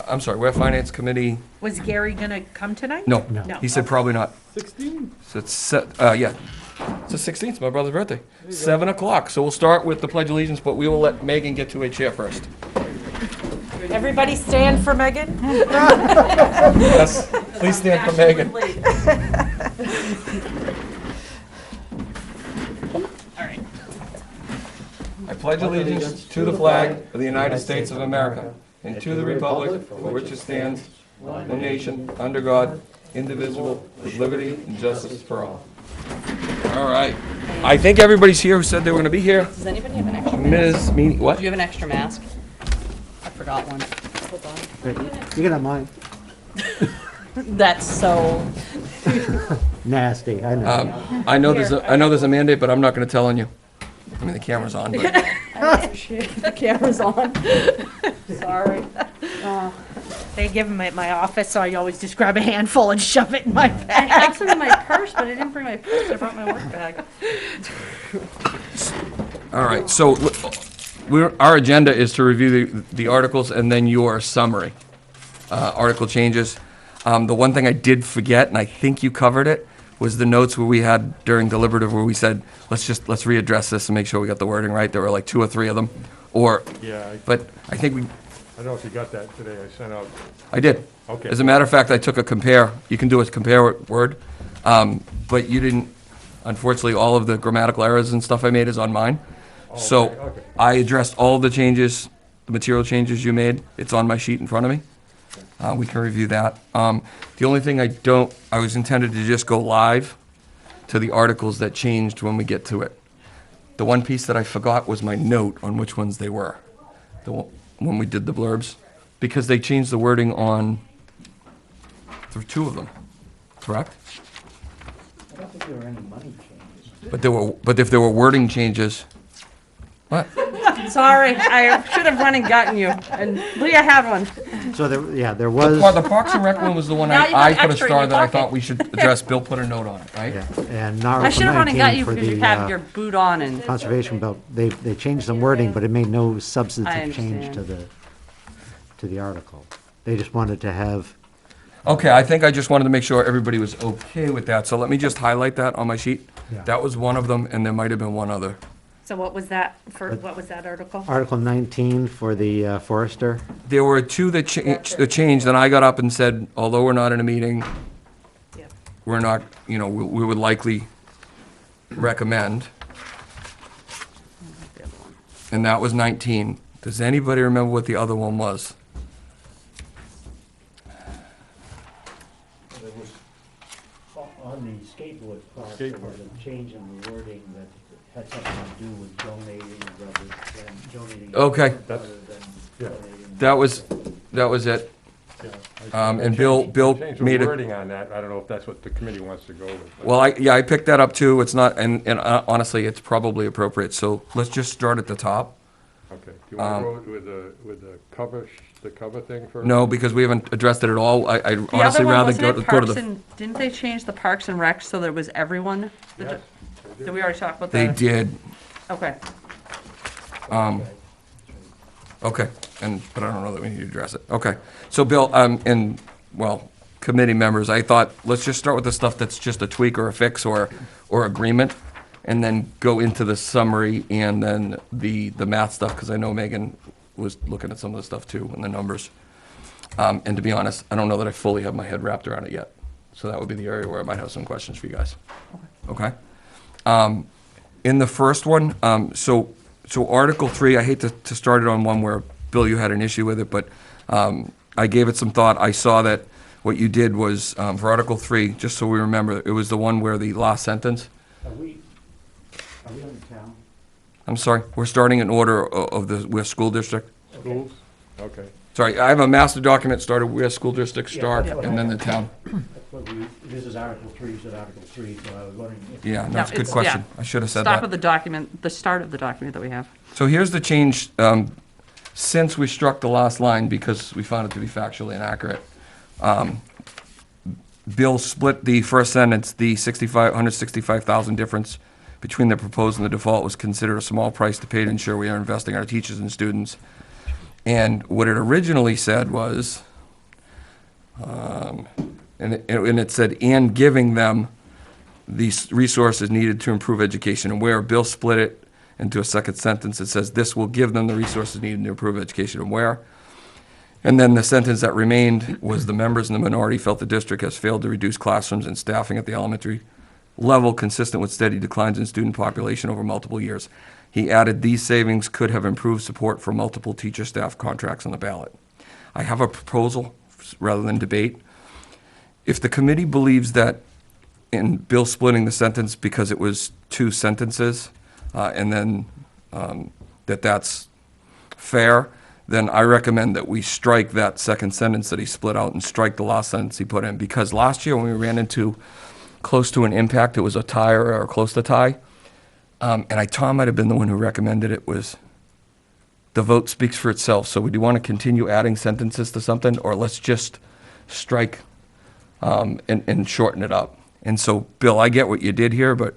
I'm sorry, we're Finance Committee, Was Gary gonna come tonight? no. No. He said probably not. 16? So it's, yeah, it's the 16th, my brother's birthday. 7 o'clock, so we'll start with the Pledge of Allegiance, but we will let Megan get to a chair first. Everybody stand for Megan? Yes, please stand for Megan. All right. I pledge allegiance to the flag of the United States of America and to the republic for which it stands, one nation, under God, indivisible, with liberty and justice for all. All right. I think everybody's here who said they were going to be here. Does anybody have an extra mask? Ms. Meany, what? Do you have an extra mask? I forgot one. Hold on. You can have mine. That's so. Nasty, I know. I know there's a mandate, but I'm not going to tell on you. I mean, the camera's on, but The camera's on. Sorry. They give them at my office, so I always just grab a handful and shove it in my I bag. have some in my purse, but I didn't bring my purse. I brought my work bag. all right. So our agenda is to review the articles and then your summary. Article changes. The one thing I did forget, and I think you covered it, was the notes where we had during deliberative where we said, let's readdress this and make sure we got the wording right. There were like 2 or 3 of them. Yeah, But I think I don't know if you got that today. I sent out, I did. Okay. As a matter of fact, I took a compare. You can do a compare word. But you didn't, unfortunately, all of the grammatical errors and stuff I made is on mine. So okay. I addressed all the changes, the material changes you made. It's on my sheet in front of me. We can review that. The only thing I was intended to just go live to the articles that changed when we get to it. The one piece that I forgot was my note on which ones they were, when we did the blurbs, because they changed the wording on 2 of them, correct? I don't think there were any money changes. But if there were wording changes, what? Sorry, I should have run and gotten you. And Leah had one. So there The was, Parks and Rec one was the one Now you I got put a extra in star your that I pocket. thought we should address. Bill put a note on it, right? yeah, and now I should have run and got 19 you for because you the have your boot on and. conservation belt. They changed some wording, but it made no I substantive change understand. to the article. They just wanted to have, Okay, I think I just wanted to make sure everybody was okay with that, so let me just highlight that on my sheet. Yeah. That was one of them, and there might have been one other. So what was that what was that article? Article 19 for the forester. There were 2 that changed, and I got up and said, although we're not in a meeting, Yeah. we're not, we would likely recommend. And that was 19. Does anybody remember what the other one was? There was, on the skateboard part, there was a change in the wording that had something to do with donating rather than donating. Okay. Rather than Yeah. donating. That was it. yeah. And Bill Changed made the it. wording on that. I don't know if that's what the committee wants to go with. but- Well, I picked that up too. It's not, and honestly, it's probably appropriate. So let's just start at the top. Okay. Do you want to go with the cover thing first? No, because we haven't addressed it at all. I'd The honestly other one, rather wasn't go it to Parks the. and, didn't they change the Parks and Rec so there was everyone? Yes, Did we already talk about They that? did, Okay. okay, but I don't know that we need to address it. Okay, so Bill, committee members, I thought, let's just start with the stuff that's just a tweak or a fix or agreement, and then go into the summary and then the math stuff, because I know Megan was looking at some of the stuff too, and the numbers. And to be honest, I don't know that I fully have my head wrapped around it yet. So that would be the area where I might have some questions for you guys. Okay? In the first one, so Article 3, I hate to start it on one where, Bill, you had an issue with it, but I gave it some thought. I saw that what you did was, for Article 3, just so we remember, it was the one where the last sentence, Are we on the town? I'm sorry, we're starting in order of the where school district. Schools? Okay. Sorry, I have a master document started where school districts start, Yeah. and then the town. That's what this is Article 3, you said Article 3, so I was wondering if. Yeah, that's a good it's- question. yeah. I should have said Stop that. of the document, the start of the document that we have. So here's the change, since we struck the last line because we found it to be factually inaccurate. Bill split the first sentence, the 165,000 difference between the proposed and the default was considered a small price to pay to ensure we are investing in our teachers and students. And what it originally said was, And it said, and giving them these resources needed to improve education. And where Bill split it into a second sentence, it says, this will give them the resources needed to improve education. And where? And then the sentence that remained was, the members in the minority felt the district has failed to reduce classrooms and staffing at the elementary level consistent with steady declines in student population over multiple years. He added, these savings could have improved support for multiple teacher staff contracts on the ballot. I have a proposal rather than debate. If the committee believes that in Bill splitting the sentence because it was two sentences, and then that's fair, then I recommend that we strike that second sentence that he split out and strike the last sentence he put in. Because last year when we ran into close to an impact, it was a tie or close to tie. And Tom might have been the one who recommended it, was the vote speaks for itself. So do you want to continue adding sentences to something, or let's just strike and shorten it up? And so, Bill, I get what you did here, but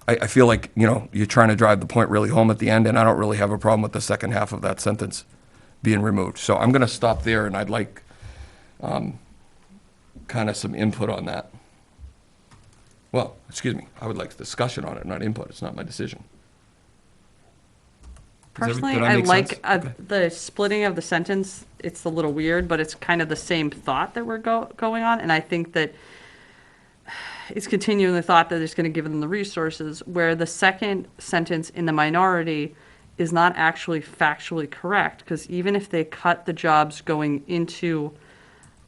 I feel like, you're trying to drive the point really home at the end, and I don't really have a problem with the second half of that sentence being removed. So I'm going to stop there, and I'd like kind of some input on that. Well, excuse me, I would like discussion on it, not input. It's not my decision. Personally, did I I make like sense? Okay. the splitting of the sentence. It's a little weird, but it's kind of the same thought that we're going on. And I think that it's continuing the thought that it's going to give them the resources, where the second sentence in the minority is not actually factually correct. Because even if they cut the jobs going into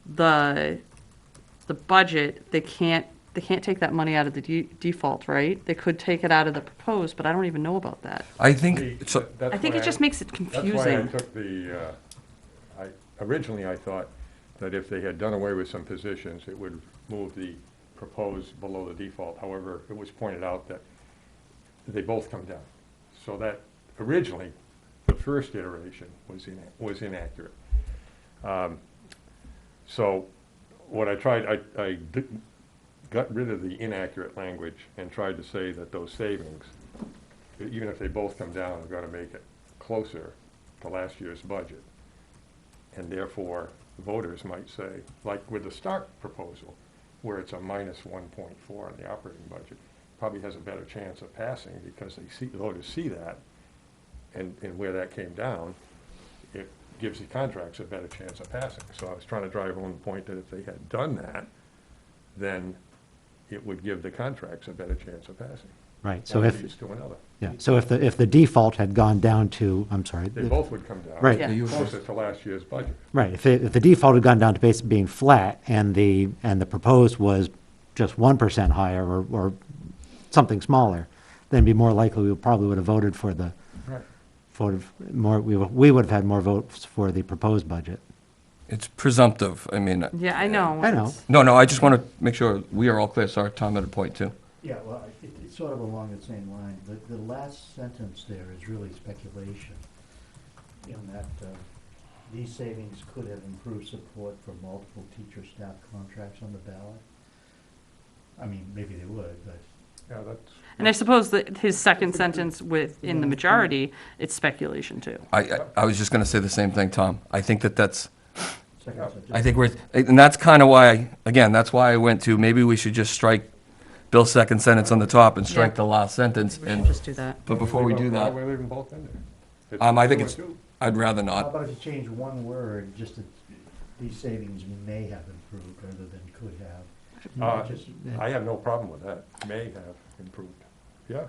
the budget, they can't take that money out of the default, right? They could take it out of the proposed, but I don't even know about that. I think, so, I think it just makes it That's why I confusing. took originally I thought that if they had done away with some positions, it would move the proposed below the default. However, it was pointed out that they both come down. So that originally, the first iteration was inaccurate. So what I tried, got rid of the inaccurate language and tried to say that those savings, even if they both come down, are going to make it closer to last year's budget. And therefore, voters might say, like with the Stark proposal, where it's a minus 1.4 on the operating budget, probably has a better chance of passing because voters see that, and where that came down, it gives the contracts a better chance of passing. So I was trying to drive home the point that if they had done that, then it would give the contracts a better chance of passing. Right, so One if, leads to another. yeah, so if the default had gone down to, I'm sorry. They both would come down. Right. Yeah. Closer to last year's budget. Right, if the default had gone down to basically being flat, and the proposed was just 1% higher or something smaller, then it'd be more likely we probably would have voted for the, Right. we would have had more votes for the proposed budget. it's presumptive. I mean, Yeah, I know. I know. It's- no, I just want to make sure we are all clear. Sorry, Tom had a point too. Yeah, well, it's sort of along the same line. The last sentence there is really speculation in that these savings could have improved support for multiple teacher staff contracts on the ballot. I mean, maybe they would, but Yeah, that's, And I suppose that his second sentence within the majority, it's speculation too. I was just going to say the same thing, Tom. I think that's, second sentence. I think and that's kind of why, again, that's why I went to, maybe we should just strike Bill's second sentence on the top and strike Yeah. the last sentence. We should And, just do that. but before we do why that, don't we leave them both in there? It's I think two it's, and two. I'd rather How not. about if you change one word, just that these savings may have improved rather than could have? Just- I have no problem with that. May have improved. Yeah.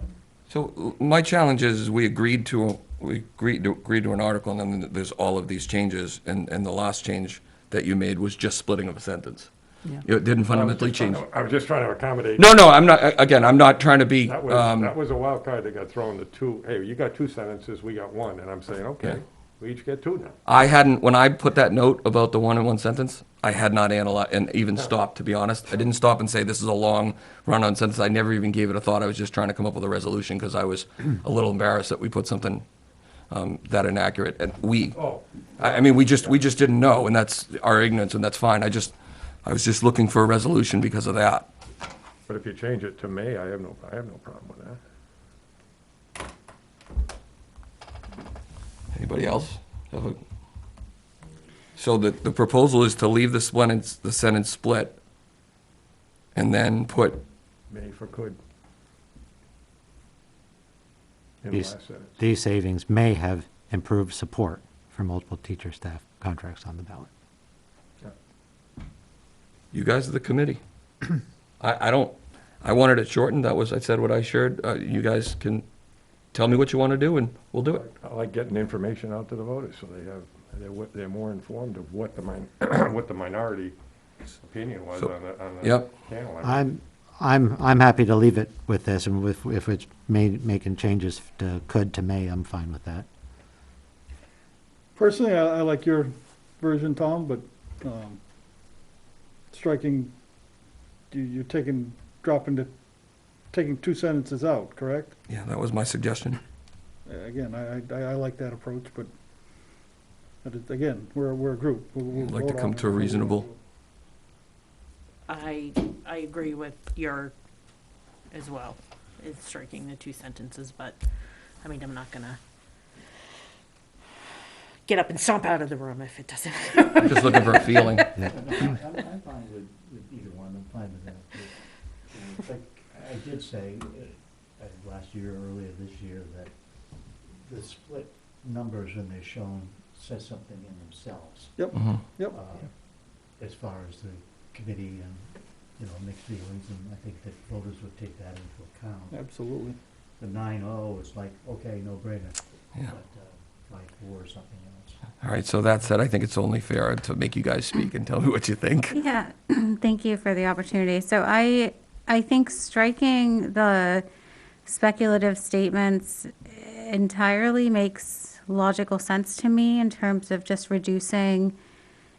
So my challenge is we agreed to an article, and then there's all of these changes, and the last change that you made was just splitting of a sentence. Yeah. It didn't fundamentally change. I was just trying to accommodate. No, I'm not, again, I'm not trying to be, That was a wild card that got thrown, the two, hey, you got two sentences, we got one, and I'm saying, Yeah. okay, we each get two now. I hadn't, when I put that note about the one in one sentence, I had not analyzed and even stopped, to be honest. I didn't stop and say, this is a long run-on sentence. I never even gave it a thought. I was just trying to come up with a resolution because I was a little embarrassed that we put something that inaccurate. And Oh, I mean, we just didn't know, and that's our ignorance, and that's fine. I was just looking for a resolution because of that. but if you change it to May, I have no problem with that. Anybody else have a? So the proposal is to leave the sentence split and then put, May for could. In the These, last sentence. these savings may have improved support for multiple teacher staff contracts on the ballot. you guys are the committee. I don't, I wanted it shortened, I said what I shared. You guys can tell me what you want to do and we'll do it. I like getting information out to the voters, so they're more informed of what the what the minority opinion was So- on the Yep. panel. I'm happy to leave it with this, and if it's making changes to could to may, I'm fine with that. Personally, I like your version, Tom, but striking, you're taking two sentences out, correct? Yeah, that was my suggestion. Again, I like that approach, but again, we're a group. We'll I'd like to vote come on to a it. reasonable, I agree with your as well. It's striking the two sentences, but, I mean, I'm not gonna get up and stomp out of the room if it doesn't. I'm just looking for a feeling. I'm fine with either one, I'm fine with that. But, like I did say, last year, earlier this year, that the split numbers when they're shown says something in themselves. Yep, Mhm. yep. As far as the committee and, mixed feelings, and I think that voters would take that into account. Absolutely. The 9-0 is like, okay, no brainer, Yeah. but 5-4 or something else. All right, so that said, I think it's only fair to make you guys speak and tell me what you think. Yeah, thank you for the opportunity. So I think striking the speculative statements entirely makes logical sense to me in terms of just reducing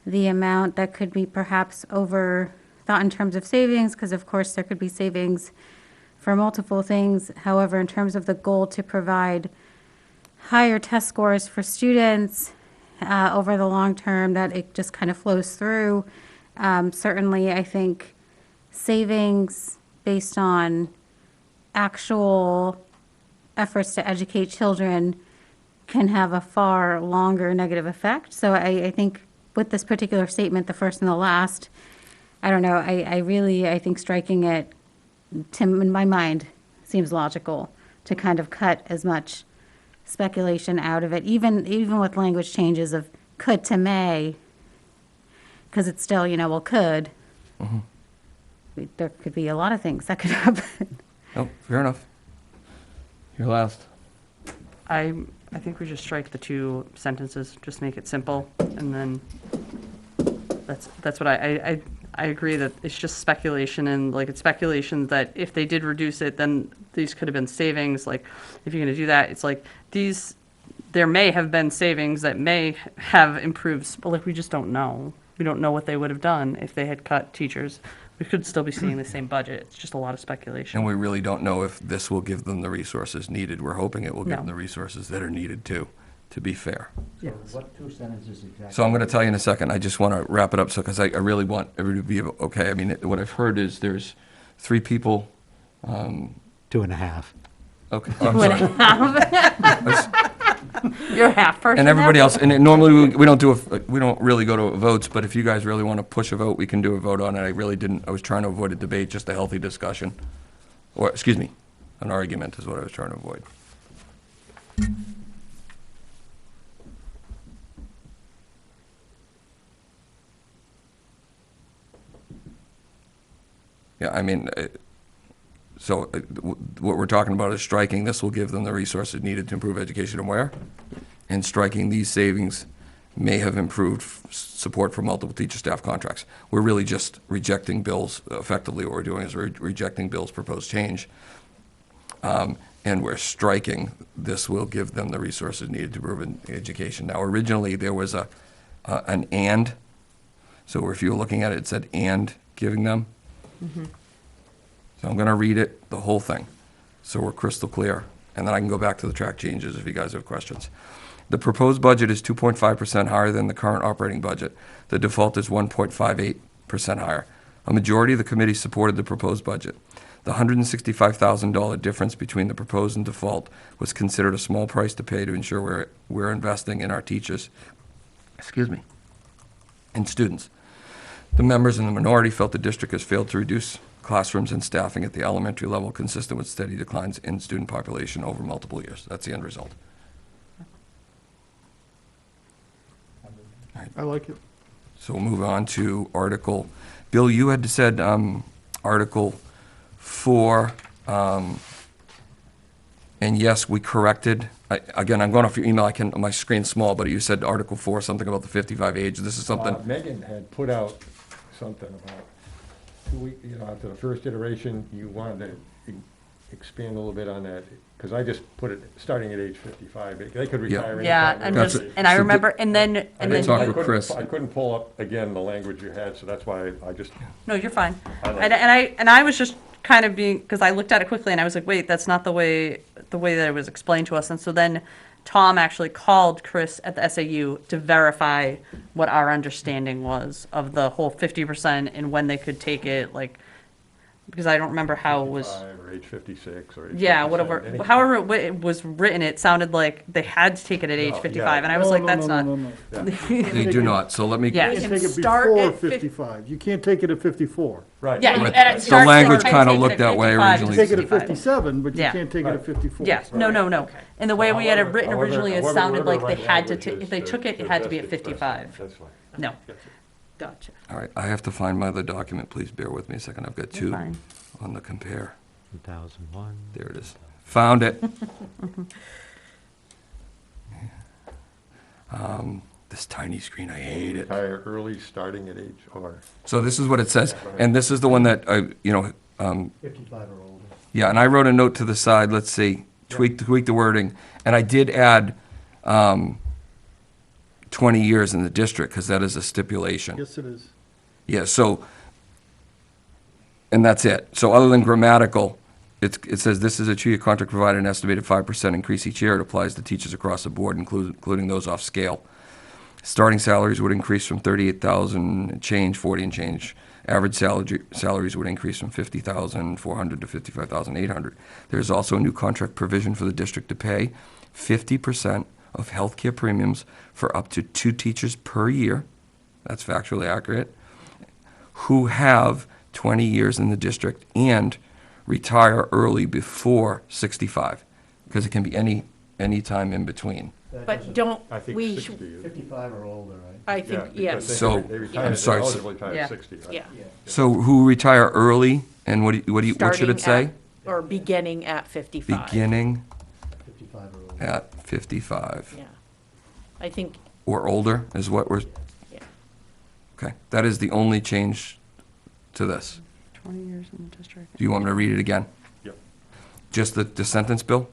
the amount that could be perhaps overthought in terms of savings, because of course there could be savings for multiple things. However, in terms of the goal to provide higher test scores for students over the long term, that it just kind of flows through. Certainly, I think savings based on actual efforts to educate children can have a far longer negative effect. So I think with this particular statement, the first and the last, I don't know, I think striking it, in my mind, seems logical to kind of cut as much speculation out of it, even with language changes of could to may, because it's still, well, could. There could be a lot of things that could happen. Oh, fair enough. You're last. I think we just strike the two sentences, just make it simple, and then that's what I agree that it's just speculation, and like it's speculation that if they did reduce it, then these could have been savings. Like if you're going to do that, it's like there may have been savings that may have improved, but like we just don't know. We don't know what they would have done if they had cut teachers. We could still be seeing the same budget. It's just a lot of speculation. And we really don't know if this will give them the resources needed. We're hoping it will give them No. the resources that are needed too, to be fair. So what two sentences exactly? So I'm going to tell you in a second. I just want to wrap it up, because I really want everybody to be okay. I mean, what I've heard is there's 3 people. 2.5. Okay, I'm sorry. You're a half person. And everybody now? else, and normally we don't really go to votes, but if you guys really want to push a vote, we can do a vote on it. I was trying to avoid a debate, just a healthy discussion. Or, excuse me, an argument is what I was trying to avoid. Yeah, I mean, what we're talking about is striking, this will give them the resources needed to improve education and where? And striking these savings may have improved support for multiple teacher staff contracts. We're really just rejecting Bill's, effectively what we're doing is we're rejecting Bill's proposed change. And we're striking, this will give them the resources needed to improve education. Now, originally, there was an and, so if you were looking at it, it said and giving them. So I'm going to read it, the whole thing, so we're crystal clear, and then I can go back to the track changes if you guys have questions. The proposed budget is 2.5% higher than the current operating budget. The default is 1.58% higher. A majority of the committee supported the proposed budget. The $165,000 difference between the proposed and default was considered a small price to pay to ensure we're investing in our teachers. Excuse me. and students. The members in the minority felt the district has failed to reduce classrooms and staffing at the elementary level consistent with steady declines in student population over multiple years. That's the end result. I like it. So we'll move on to Article, Bill, you had said Article 4, and yes, we corrected, again, I'm going off your email, my screen's small, but you said Article 4, something about the 55 age. This is something, Megan had put out something about 2 weeks, after the first iteration, you wanted to expand a little bit on that, because I just put it, starting at age 55, they could retire anytime. Yeah, they I'm want That's just, to. and I so remember, and then, I and didn't- talk then, with couldn't- Chris. I couldn't pull up again the language you had, so that's why I just, no, you're fine. I like And I was just kind of being, because I looked at it quickly and I was like, wait, that's not the way that it was explained to us. And so then Tom actually called Chris at the SAU to verify what our understanding was of the whole 50% and when they could take it, like, because I don't remember how it was. 55 or age 56 or age 57, Yeah, whatever. any- However it was written, it sounded like they had to take it at age No, yeah. 55, and I was No, like, no, that's no, not. no, no, no. they do not, so let me. Yeah. You You can can take it start before at 50 You can't take it at 54. Right. Yeah, right. and it The starts language at kinda 55 looked that way to You originally. can take it at 55. 57, but you Yeah. can't take it at Right. 54. Yes, no. And the way we had it written However- originally, it however- sounded like whatever they right had to, language if they is took it, to it had to be best at express it. 55. That's fine. No, Gotcha. All right, I have to find my other document, please bear with me a second, I've got two fine. on the compare. 2001. There it is. Found it. This tiny screen, I hate it. Retire early, starting at age, or, So this is what it says, and this is the one that, 55 or older. yeah, and I wrote a note to the side, let's see, tweak the wording, and I did add 20 years in the district, because that is a stipulation. Yes, it is. Yeah, so, and that's it. So other than grammatical, it says this is a two-year contract provided an estimated 5% increase each year. It applies to teachers across the board, including those off scale. Starting salaries would increase from 38,000 and change, 40 and change. Average salaries would increase from 50,400 to 55,800. There's also a new contract provision for the district to pay 50% of healthcare premiums for up to 2 teachers per year. That's factually accurate. Who have 20 years in the district and retire early before 65, because it can be any time in between. That But doesn't- don't, I think we, 60 is. 55 or older, right? I think, because yes, they- So- they retire- I'm they're sorry, so- eligible to retire Yeah. at 60, right? yeah. So who retire early, and what should it say? Starting at- Or beginning at 55. Beginning 55 or older. at 55, Yeah. I think, or older is what we're, yeah. okay. That is the only change to this. 20 years in the district. Do you want me to read it again? Yep. Just the sentence, Bill?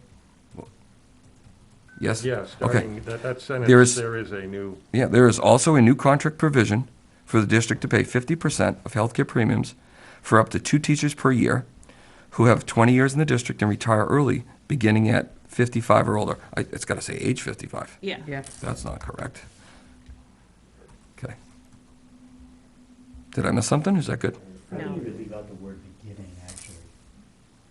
Yes? Yeah, Okay. starting, that There sentence, is- there is a new, Yeah, there is also a new contract provision for the district to pay 50% of healthcare premiums for up to 2 teachers per year who have 20 years in the district and retire early, beginning at 55 or older. It's got to say age 55. Yeah. Yeah. That's not correct. Okay. Did I miss something? Is that good? I No. think you could leave out the word beginning, actually.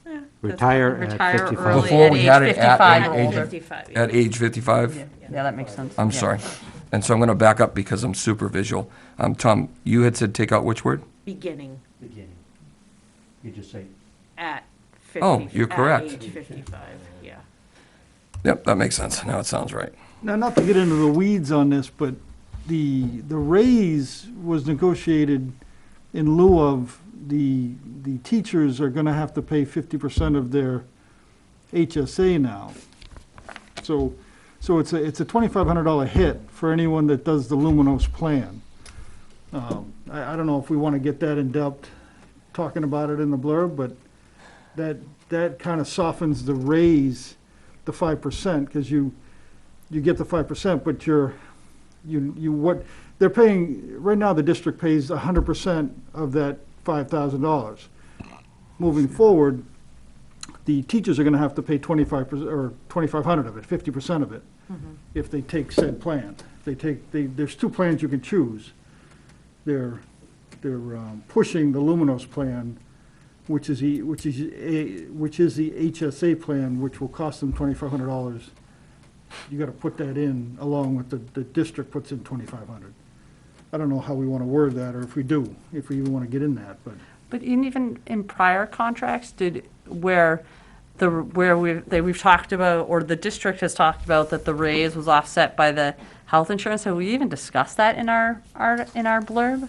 Yeah, that's Retire fine. at Retire 55. early Before at we age had it at 55 age- or At older. 55. yeah. At age 55? Yeah, that makes sense. I'm Yeah. sorry. And so I'm going to back up because I'm super visual. Tom, you had said take out which word? Beginning Beginning. You just say, at 50. Oh, you're correct. At age 55, yeah. Yep, that makes sense. Now it sounds right. Now, not to get into the weeds on this, but the raise was negotiated in lieu of the teachers are gonna have to pay 50% of their HSA now. So it's a $2,500 hit for anyone that does the Luminos plan. I don't know if we wanna get that in depth, talking about it in the blurb, but that kind of softens the raise, the 5%, because you get the 5%, but they're paying, right now, the district pays 100% of that $5,000. Moving forward, the teachers are gonna have to pay 25%, or 2,500 of it, 50% of it, if they take said plan. There's 2 plans you can choose. They're pushing the Luminos plan, which is the HSA plan, which will cost them $2,500. You gotta put that in along with the district puts in $2,500. I don't know how we want to word that, or if we do, if we even want to get in that, but. But even in prior contracts, where we've talked about, or the district has talked about that the raise was offset by the health insurance, have we even discussed that in our blurb?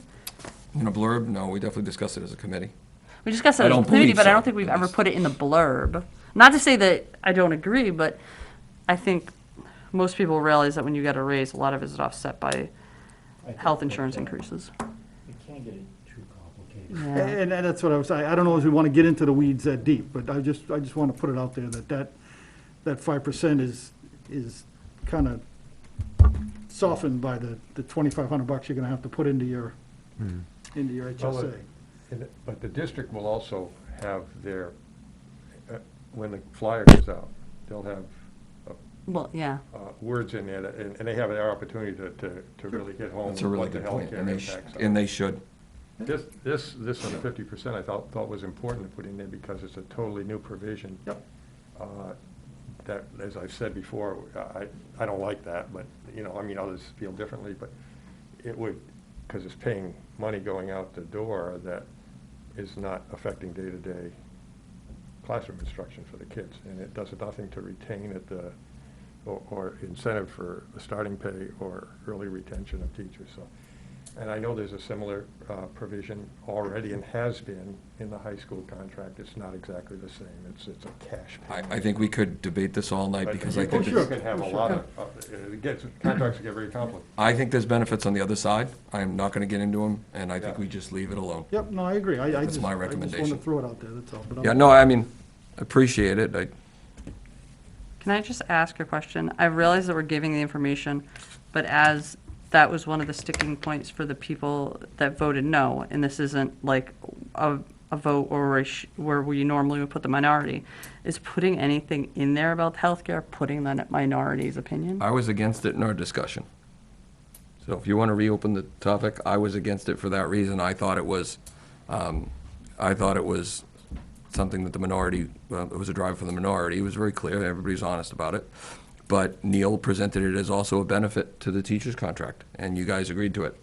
In a blurb? No, we definitely discussed it as a committee. We discussed it I as a don't committee, believe but I so, don't think we've at ever least. put it in the blurb. Not to say that I don't agree, but I think most people realize that when you get a raise, a lot of it is offset by I think health that, insurance increases. We can't get it too complicated. Yeah. And that's what I was saying. I don't know if we want to get into the weeds that deep, but I just want to put it out there that 5% is kind of softened by the $2,500 you're going to have to put into your HSA. But the district will also have their, when the flyer goes out, they'll have Well, yeah. words in there, and they have their opportunity to really hit home That's a really what the good point, healthcare and impacts are. and they should. This on the 50% I thought was important to put in there because it's a totally new provision. Yep. That, as I've said before, I don't like that, but, I mean, others feel differently, but it would, because it's paying money going out the door that is not affecting day-to-day classroom instruction for the kids, and it does nothing to retain it, or incentive for the starting pay or early retention of teachers, so. And I know there's a similar provision already and has been in the high school contract. It's not exactly the same. It's a cash payment. I think we could debate this all night, But because you I think you it's, can have a lot of, contracts get very complicated. I think there's benefits on the other side. I'm not gonna get into them, and I think Yeah. we just leave it alone. Yep, no, I agree. I That's just my I just want recommendation. to throw it out there, that's all. But I'm- Yeah, no, I mean, appreciate it. Can I just ask a question? I realize that we're giving the information, but as that was one of the sticking points for the people that voted no, and this isn't like a vote or where we normally would put the minority, is putting anything in there about healthcare, putting the minority's opinion? I was against it in our discussion. So if you want to reopen the topic, I was against it for that reason. I thought it was something that the minority, it was a drive for the minority. It was very clear, everybody's honest about it. But Neil presented it as also a benefit to the teacher's contract, and you guys agreed to it.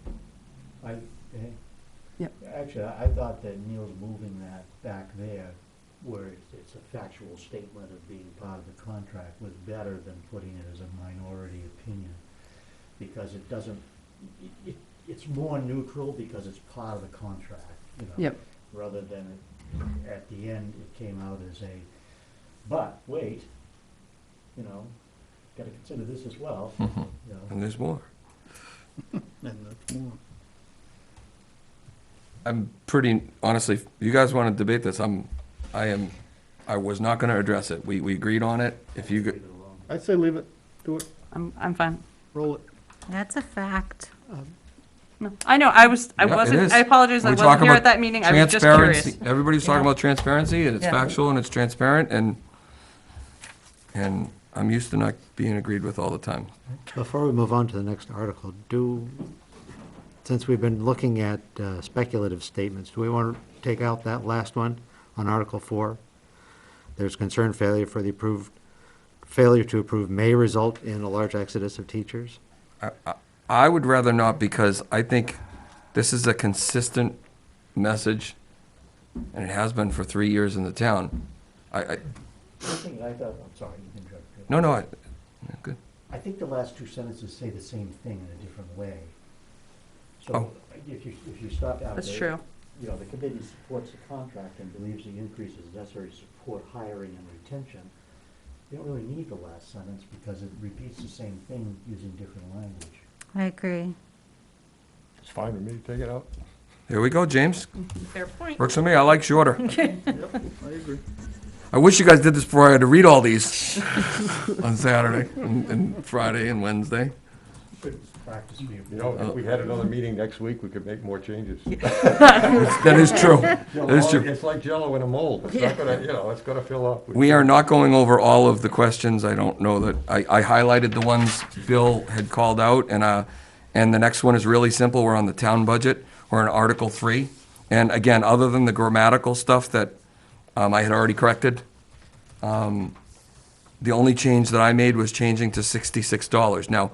Yep. Actually, I thought that Neil's moving that back there, where it's a factual statement of being part of the contract, was better than putting it as a minority opinion. Because it doesn't, it's more neutral because it's part of the contract, Yep. rather than at the end, it came out as a, but wait, gotta consider this as well, And there's more. And that's more. I'm pretty, honestly, if you guys want to debate this, I was not going to address it. We agreed on it. If you, leave it alone. I'd say leave it, do it, I'm fine. roll it. That's a fact. No, I know, I Yeah, it wasn't, is. I apologize, I We're wasn't talking here about at that meeting, I was just curious. transparency. Everybody's talking Yeah. about transparency, and it's Yeah. factual, and it's transparent, and I'm used to not being agreed with all the time. Before we move on to the next article, since we've been looking at speculative statements, do we want to take out that last one on Article 4? There's concern failure to approve may result in a large exodus of teachers. I would rather not, because I think this is a consistent message, and it has been for 3 years in the town. The thing I thought, I'm sorry, you can interrupt. No, good. I think the last two sentences say the same thing in a different way. Oh. So if you stop out That's there, true. The committee supports the contract and believes the increase is necessary to support hiring and retention. You don't really need the last sentence because it repeats the same thing using different language. I agree. It's fine with me to take it out. Here we go, James. Fair point. Works for me. I like shorter. I agree. I wish you guys did this before I had to read all these on Saturday and Friday and Wednesday. Good practice for you. If we had another meeting next week, we could make more changes. That is true. That is true. It's like Jell-O in a mold. It's not gonna, it's gonna fill up. We are not going over all of the questions. I don't know that, I highlighted the ones Bill had called out, and the next one is really simple. We're on the town budget. We're in Article 3. And again, other than the grammatical stuff that I had already corrected, the only change that I made was changing to $66. Now,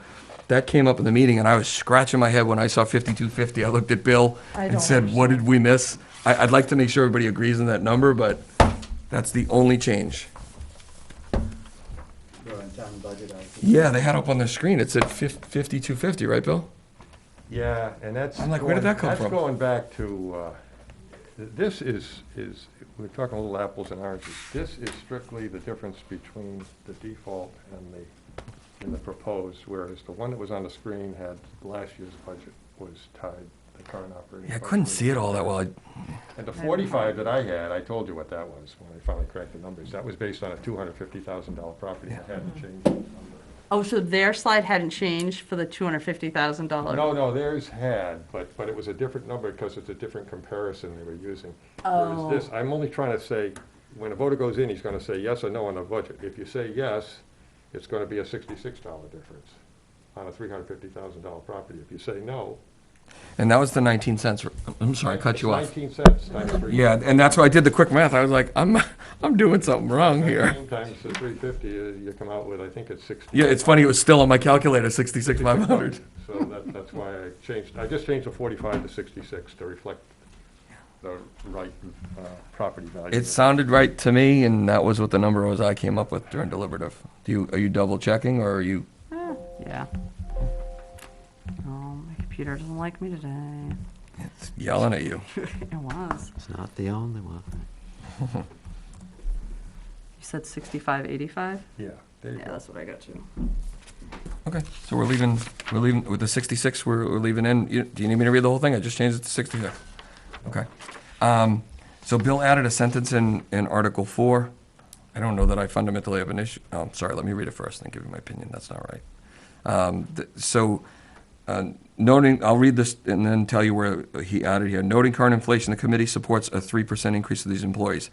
that came up in the meeting, and I was scratching my head when I saw 5250. I looked at Bill I and don't said, what did we miss? I'd like to make sure everybody agrees on that number, but that's the only change. You're on town budget, I think. Yeah, they had up on the screen, it said 5250, right, Bill? Yeah, and that's. I'm like, where did that come from? That's going back to, this is, we're talking a little apples and oranges. This is strictly the difference between the default and the proposed, whereas the one that was on the screen had last year's budget was tied, the current operating. Yeah, I budget couldn't was see it all that well. And the 45 that I had, I told you what that was when I finally cracked the numbers. That was based on a $250,000 property. I hadn't changed the number. Oh, so their slide hadn't changed for the $250,000? No, theirs had, but it was a different number because it's a different comparison they were using. Oh. Whereas this, I'm only trying to say, when a voter goes in, he's gonna say yes or no on the budget. If you say yes, it's gonna be a $66 difference on a $350,000 property. If you say no. And that was the 19 cents. I'm sorry, I cut you off. 19 cents times 3. Yeah, and that's why I did the quick math. I was like, I'm doing something wrong here. 19 times the 350, you come out with, I think it's 60. Yeah, it's funny, it was still on my calculator, 66,500. So that's why I just changed the 45 to 66 to reflect the right property value. It sounded right to me, and that was what the number was I came up with during deliberative. Are you double checking, or are you? Yeah. Oh, my computer doesn't like me today. It's yelling at you. It was. It's not the only one. You said 6585? Yeah, there you Yeah, go. that's what I got too. Okay, so we're leaving with the 66, we're leaving in. Do you need me to read the whole thing? I just changed it to 66. Okay. So Bill added a sentence in Article 4. I don't know that I fundamentally have an issue. Oh, sorry, let me read it first and give you my opinion. That's not right. Noting, I'll read this and then tell you where he added here. Noting current inflation, the committee supports a 3% increase of these employees.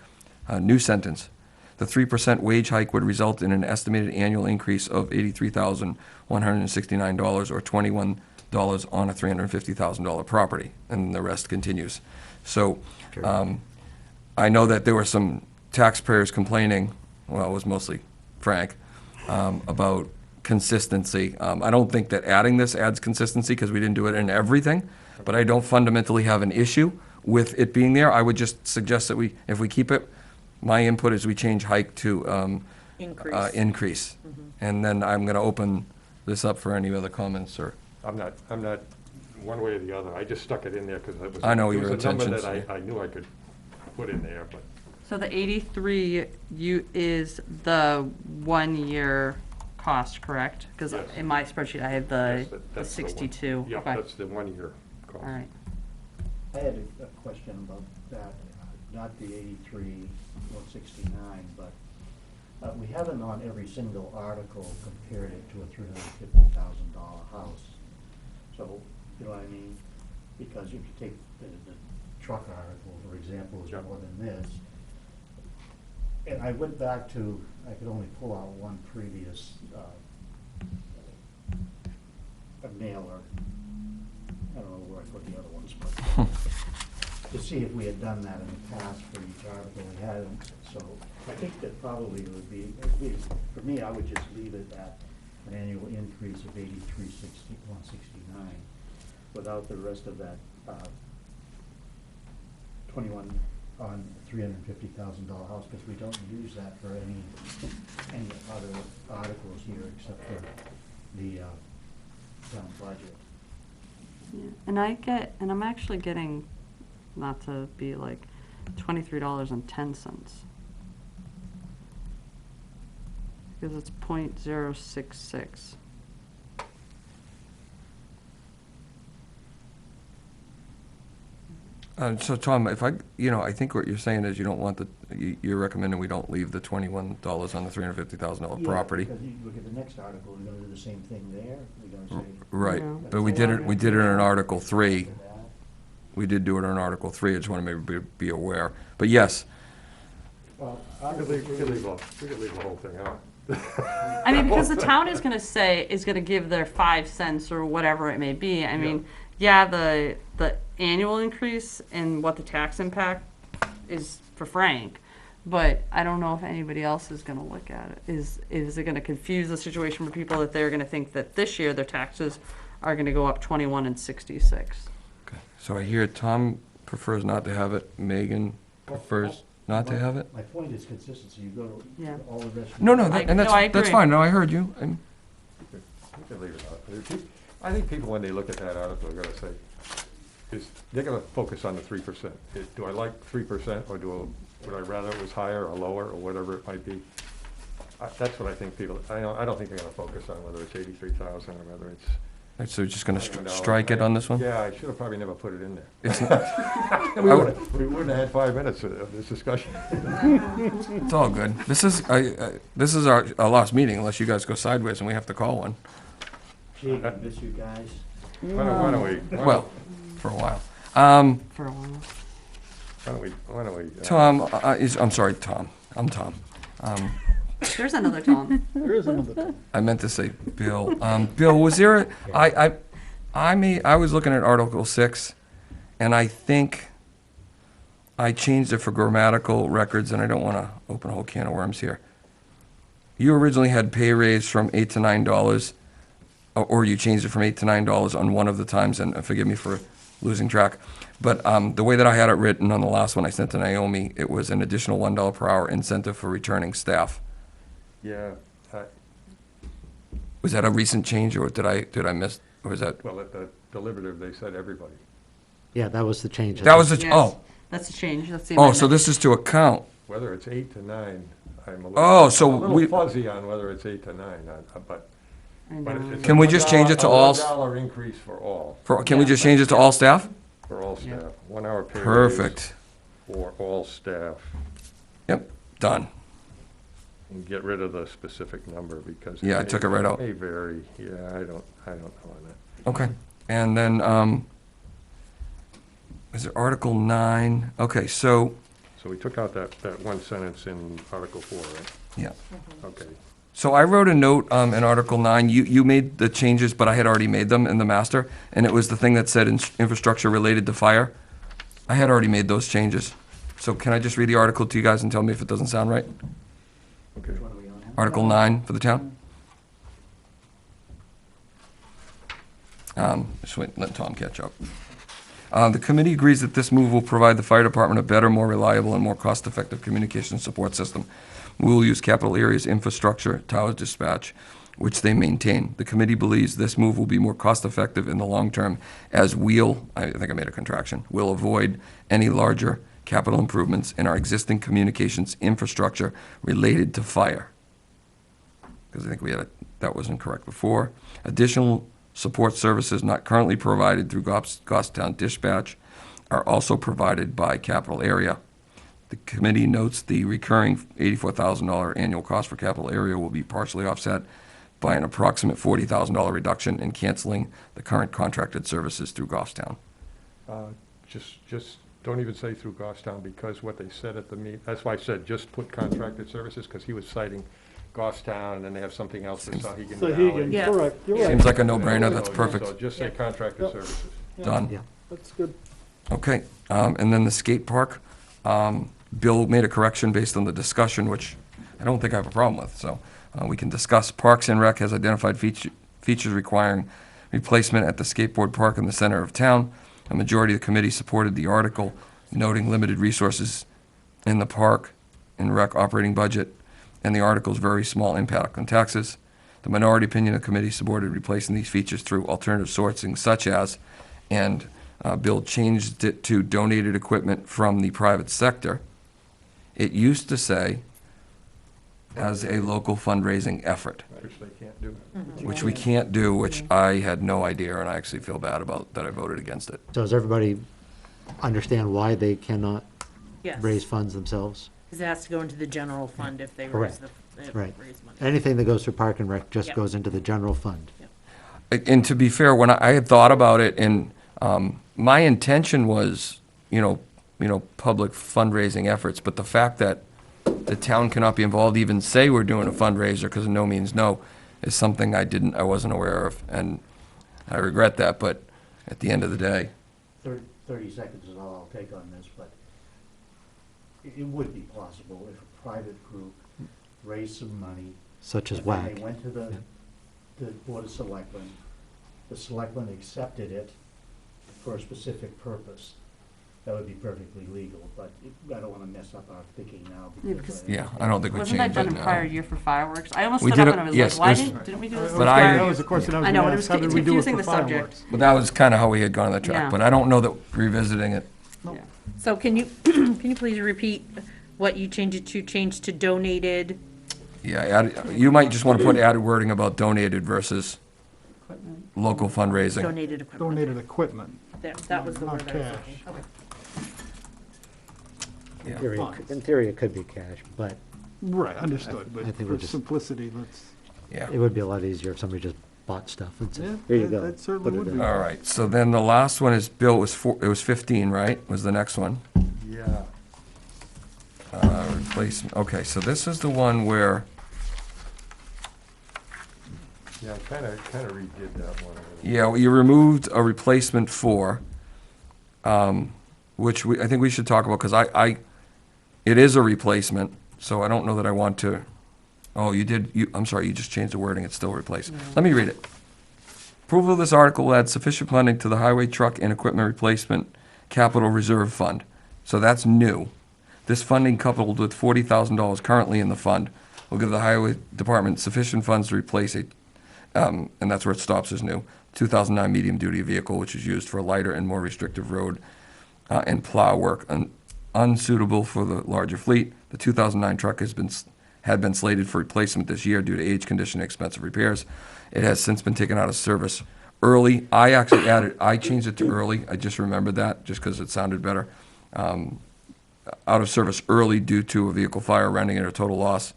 New sentence. The 3% wage hike would result in an estimated annual increase of $83,169 or $21 on a $350,000 property, and the rest continues. So I know that there were some taxpayers complaining, well, it was mostly Frank, about consistency. I don't think that adding this adds consistency because we didn't do it in everything, but I don't fundamentally have an issue with it being there. I would just suggest that if we keep it, my input is we change hike to increase. And then I'm going to open this up for any other comments or. I'm not one way or the other. I just stuck it in there because it was. I know it was your a number intentions, that I knew I could put in there, but. So the 83 is the 1 year cost, correct? Because Yes. in my spreadsheet, I have the Yes, that's the one. 62. Yeah, Okay. that's the 1 year cost. All right. I had a question about that, not the 83,169, but we haven't on every single article compared it to a $350,000 house. So, you know what I mean? Because if you take the truck article, for example, is Yeah. more than this. And I went back to, I could only pull out one previous a mailer. I don't know where I put the other ones, but to see if we had done that in the past for each article. We hadn't, so I think that probably it would be, for me, I would just leave it at an annual increase of 169 without the rest of that 21 on $350,000 house, because we don't use that for any other articles here except for the town budget. Yeah. And I'm actually getting, not to be like, $23.10. Because it's .066. So Tom, if I think what you're saying is you don't want you're recommending we don't leave the $21 on the $350,000 property. Yeah, because you look at the next article, we're gonna do the same thing there. We're gonna say. Right, No. but we did it in Article 3. after that. We did do it in Article 3, I just want to maybe be aware. But yes, Well, We could leave the whole thing out. I mean, because the town is gonna give their 5 cents or whatever it may be. I mean, yeah, the annual increase and what the tax impact is for Frank, but I don't know if anybody else is gonna look at it. Is it gonna confuse the situation for people that they're gonna think that this year their taxes are gonna go up 21 and 66? Okay. So I hear Tom prefers not to have it, Megan prefers not to have it? My point is consistency, you go to Yeah. all the rest. No, no, I- and no, I that's agree. fine, no, I heard you. We can leave it out. I think people, when they look at that article, are gonna say, they're gonna focus on the 3%. Do I like 3%, or would I rather it was higher or lower, or whatever it might be? That's what I think people, I don't think they're gonna focus on whether it's 83,000 or whether it's. Right, so you're just gonna $100. strike it on this one? Yeah, I should have probably never put it in there. It's not, We wouldn't have had 5 minutes of this discussion. it's all good. This is our last meeting unless you guys go sideways and we have to call one. Gee, I miss you guys. Why don't we? Well, for a while. For a while. Why don't we? Tom, I'm sorry, Tom. I'm Tom. There's another Tom. There is another thing. I meant to say Bill. Bill, was there I was looking at Article 6, and I think I changed it for grammatical records, and I don't want to open a whole can of worms here. You originally had pay raise from $8 to $9, or you changed it from $8 to $9 on one of the times, and forgive me for losing track. But the way that I had it written on the last one I sent to Naomi, it was an additional $1 per hour incentive for returning staff. Yeah, Was that a recent change, or did I miss, or was that? well, at the deliberative, they said everybody. Yeah, that was the change. That was the, Yes. oh, That's a change, that's the oh, so amendment. this is to account. Whether it's 8 to 9, I'm a little. Oh, so I'm a we- little fuzzy on whether it's 8 to 9, but. I but know. it's Can we just change it to all s- A $1 increase for all, Can we just change it to all staff? for all Yeah. staff. 1 hour pay raise Perfect. for all staff. Yep, done. And get rid of the specific number because. Yeah, I took it right out. May vary, yeah, I don't know on that. Okay, and then, is it Article 9? Okay, so, So we took out that one sentence in Article 4, right? yeah. Okay. So I wrote a note in Article 9. You made the changes, but I had already made them in the master, and it was the thing that said infrastructure related to fire. I had already made those changes. So can I just read the article to you guys and tell me if it doesn't sound right? Okay. Which one are we on now? Article 9 for the town? Just wait, let Tom catch up. The committee agrees that this move will provide the fire department a better, more reliable, and more cost-effective communication support system. We will use capital areas infrastructure, towers dispatch, which they maintain. The committee believes this move will be more cost-effective in the long term as I think I made a contraction, will avoid any larger capital improvements in our existing communications infrastructure related to fire. Because I think that was incorrect before. Additional support services not currently provided through Goffstown Dispatch are also provided by capital area. The committee notes the recurring $84,000 annual cost for capital area will be partially offset by an approximate $40,000 reduction in canceling the current contracted services through Goffstown. Just don't even say through Goffstown, because what they said at the meet, that's why I said just put contracted services, because he was citing Goffstown, and then they have something else that's Sahegan Valley. Yeah. correct, you're Yeah. right. Seems like a no-brainer, that's So perfect. just say Yeah. contracted Yep. services. Done. Yeah. That's good. Okay, and then the skate park, Bill made a correction based on the discussion, which I don't think I have a problem with, so we can discuss. Parks and Rec has identified features requiring replacement at the skateboard park in the center of town. A majority of the committee supported the article, noting limited resources in the park and rec operating budget, and the article's very small impact on taxes. The minority opinion of the committee supported replacing these features through alternative sourcing such as, and Bill changed it to donated equipment from the private sector. It used to say, as a local fundraising effort, Which they can't do. which we can't do, which I had no idea, and I actually feel bad about that I voted against it. So does everybody understand why they cannot Yes. raise funds themselves? Because it has to go into the general fund if they raise Correct. Right. raise money. Anything that goes through Park and Rec just Yep. goes into the general fund. And to be fair, when I had thought about it, and my intention was, public fundraising efforts, but the fact that the town cannot be involved, even say we're doing a fundraiser, because no means no, is something I wasn't aware of, and I regret that, but at the end of the day, 30 seconds is all I'll take on this, but it would be plausible if a private group raised some money. Such as and then WAC. they went to the Board of Selectmen, the Selectmen accepted it for a specific purpose. That would be perfectly legal, but I don't wanna mess up our thinking now. because- Yeah, I don't think we Wasn't change that it done in now. prior year for fireworks? I almost We stood did up it- and I was yes, like, why it was- didn't we do this? But this I- prior That year? was the question I was I know, gonna it ask, was how did we do it confusing for the subject. fireworks? But that was kind of how we had gone on the track, Yeah. but I don't know that revisiting it. Yeah. So can you, can you please repeat what you changed it to, change to donated? Yeah, you might just want to put added wording about donated versus Equipment. local fundraising. Donated equipment. Donated equipment. There, that was the Not word I was cash. looking. Okay. Yeah. In theory, it could be cash, but Right, understood, I but think we're for just- simplicity, let's. Yeah. it would be a lot easier if somebody just bought stuff and Yeah, said, here you that- go. that certainly put it would in." be. All right, so then the last one is, Bill, it was 15, right? Was the next one? Yeah. Replacement, okay, so this is the one where, Yeah, I kinda redid that one. yeah, well, you removed a replacement for, which I think we should talk about, because it is a replacement, so I don't know that I want to, oh, I'm sorry, you just changed the wording, it's still replaced. Let me read it. Approval of this article will add sufficient funding to the highway truck and equipment replacement capital reserve fund. So that's new. This funding, coupled with $40,000 currently in the fund, will give the highway department sufficient funds to replace and that's where it stops as new, 2009 medium-duty vehicle, which is used for lighter and more restrictive road and plow work, unsuitable for the larger fleet. The 2009 truck had been slated for replacement this year due to age, condition, and expensive repairs. It has since been taken out of service early. I changed it to early. I just remembered that, just because it sounded better. Out of service early due to a vehicle fire, rendering it a total loss.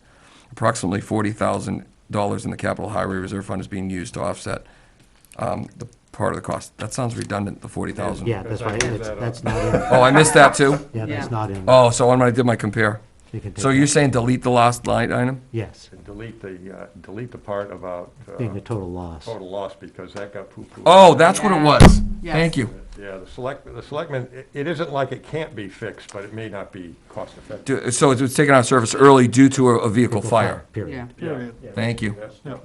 Approximately $40,000 in the capital highway reserve fund is being used to offset the part of the cost. That sounds redundant, the 40,000. Yeah, that's right, Because I moved that's that not in, Oh, I missed that too? yeah, Yeah. that's not in. Oh, so when I did my compare. You can take So you're that. saying delete the last line item? Yes, And delete the part about, being a total loss. total loss, because that got poo-pooed. Oh, that's what it Yeah. was. Yes. Thank you. Yeah, the selectmen, it isn't like it can't be fixed, but it may not be cost effective. So it was taken out of service early due to a vehicle fire. Yeah, Period. Period. Yeah. Thank you. That's- Yeah.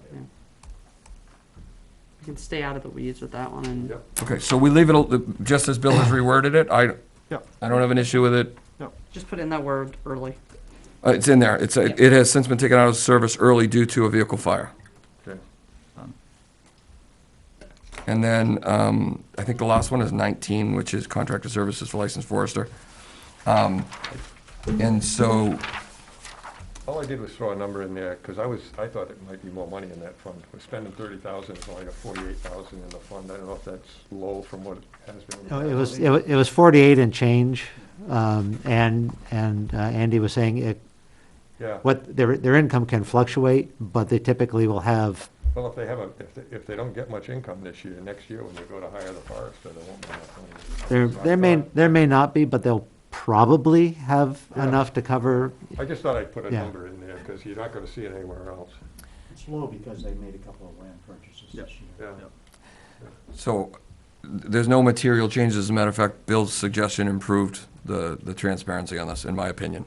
you can stay out of the weeds with that one and. Yep. Okay, so we leave it, just as Bill has reworded it. Yeah. I don't have an issue with it. Just put in that word early. It's in there. It has since been taken out of service early due to a vehicle fire. Okay. And then, I think the last one is 19, which is contracted services for licensed forester. And so, All I did was throw a number in there, because I thought it might be more money in that fund. We're spending 30,000, it's only got 48,000 in the fund. I don't know if that's low from what it has been. in the No, past. it was 48 and change, and Andy was saying Yeah, their income can fluctuate, but they typically will have, well, if they don't get much income this year, next year when they go to hire the forester, there won't be enough money. there may not be, but they'll probably have Yeah. enough to cover. I just thought I'd put a Yeah. number in there, because you're not gonna see it anywhere else. It's low because they made a couple of land purchases this year. Yeah. so there's no material changes. As a matter of fact, Bill's suggestion improved the transparency on this, in my opinion.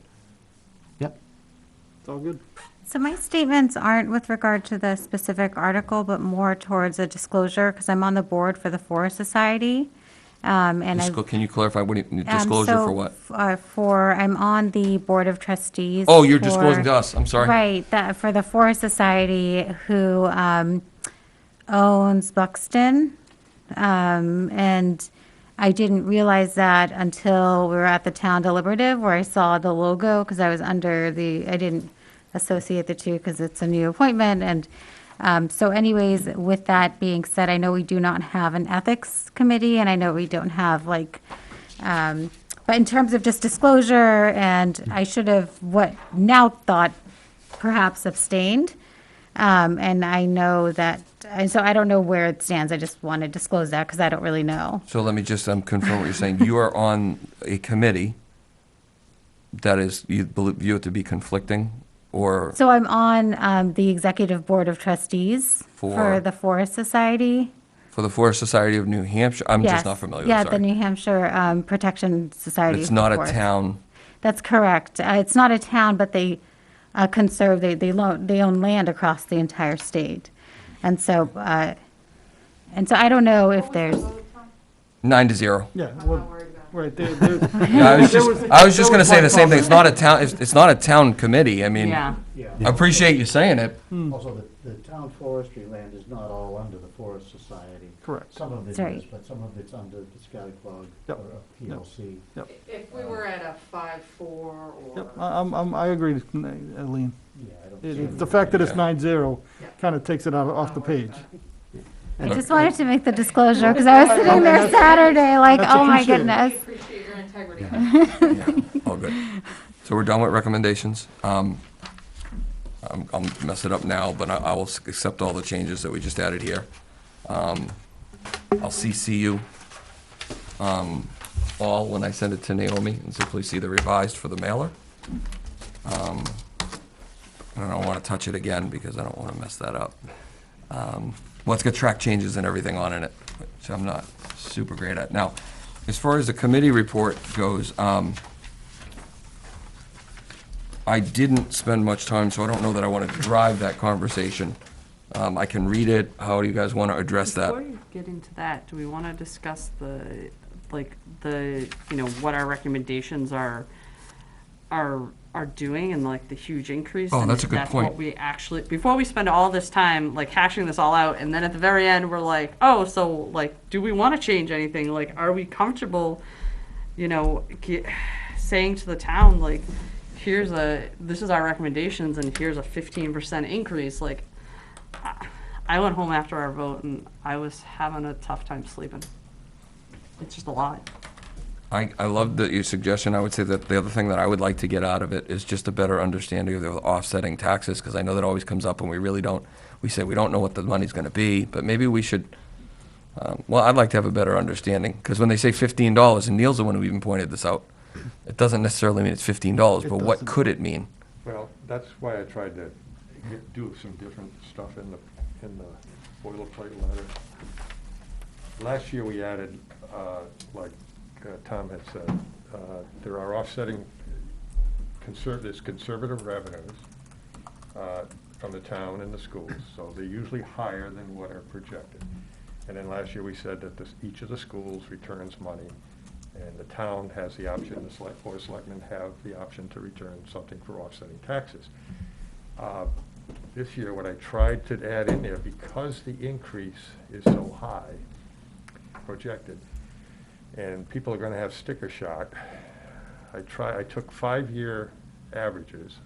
Yep. It's all good. So my statements aren't with regard to the specific article, but more towards a disclosure, because I'm on the board for the Forest Society. And I. Can you clarify disclosure for what? I'm on the Board of Trustees. Oh, you're for- disclosing to us. I'm sorry. Right, that, for the Forest Society who owns Buxton. And I didn't realize that until we were at the town deliberative where I saw the logo, because I was under I didn't associate the two because it's a new appointment. And so anyways, with that being said, I know we do not have an ethics committee, and I know we don't have but in terms of just disclosure, and I should have now thought perhaps abstained. And I know that, and so I don't know where it stands. I just want to disclose that because I don't really know. So let me just confirm what you're saying. You are on a committee that is, you view it to be conflicting, or So I'm on the Executive Board of Trustees For- for the Forest Society. for the Forest Society of New Hampshire? I'm just Yes. not familiar, Yeah, I'm the sorry. New Hampshire Protection Society. It's for not a Forest. town, That's correct. It's not a town, but they conserve, they own land across the entire state. And so I don't know if there's, 9-0. Yeah, well, right, there's. Yeah, I was just gonna say the same thing. It's not. not a town, it's not a town committee. I mean, Yeah. Yeah. I appreciate you saying it. Also, the town forestry land is not all under the Forest Society. Correct. Some of it Sorry. is, but some of it's under the Skyclog Yep. or a PLC. If we were at a 5-4 Yep, I agree with Eileen. Yeah, I don't see The fact that it's Yeah. 9-0 kind of takes it off the page. I just wanted to make the disclosure because I was sitting there Saturday like, That's oh my appreciated. goodness. appreciate your integrity. All good. So we're done with recommendations. I'll mess it up now, but I will accept all the changes that we just added here. I'll CC you all when I send it to Naomi and simply see the revised for the mailer. And I don't want to touch it again because I don't want to mess that up. Well, it's got track changes and everything on in it, which I'm not super great at. Now, as far as the committee report goes, I didn't spend much time, so I don't know that I want to drive that conversation. I can read it. How do you guys want to address that? Before you get into that, do we want to discuss what our recommendations are doing and like the huge increase? Oh, and that's a if good point. What we actually, before we spend all this time like hashing this all out, and then at the very end, we're like, oh, so like, do we want to change anything? Like, are we comfortable, saying to the town, like, this is our recommendations and here's a 15% increase? Like, I went home after our vote and I was having a tough time sleeping. It's just a lot. I love your suggestion. I would say that the other thing that I would like to get out of it is just a better understanding of the offsetting taxes, because I know that always comes up and we say we don't know what the money's going to be, but maybe we should, well, I'd like to have a better understanding, because when they say $15, and Neil's the one who even pointed this out, it doesn't necessarily mean it's $15, but what doesn't. could it mean? Well, that's why I tried to do some different stuff in the boilerplate letter. Last year, we added, like Tom had said, there are offsetting there's conservative revenues from the town and the schools, so they're usually higher than what are projected. And then last year, we said that each of the schools returns money, and the town has the option, the board of selectmen have the option to return something for offsetting taxes. This year, what I tried to add in there, because the increase is so high, projected, and people are gonna have sticker shock, I took 5-year averages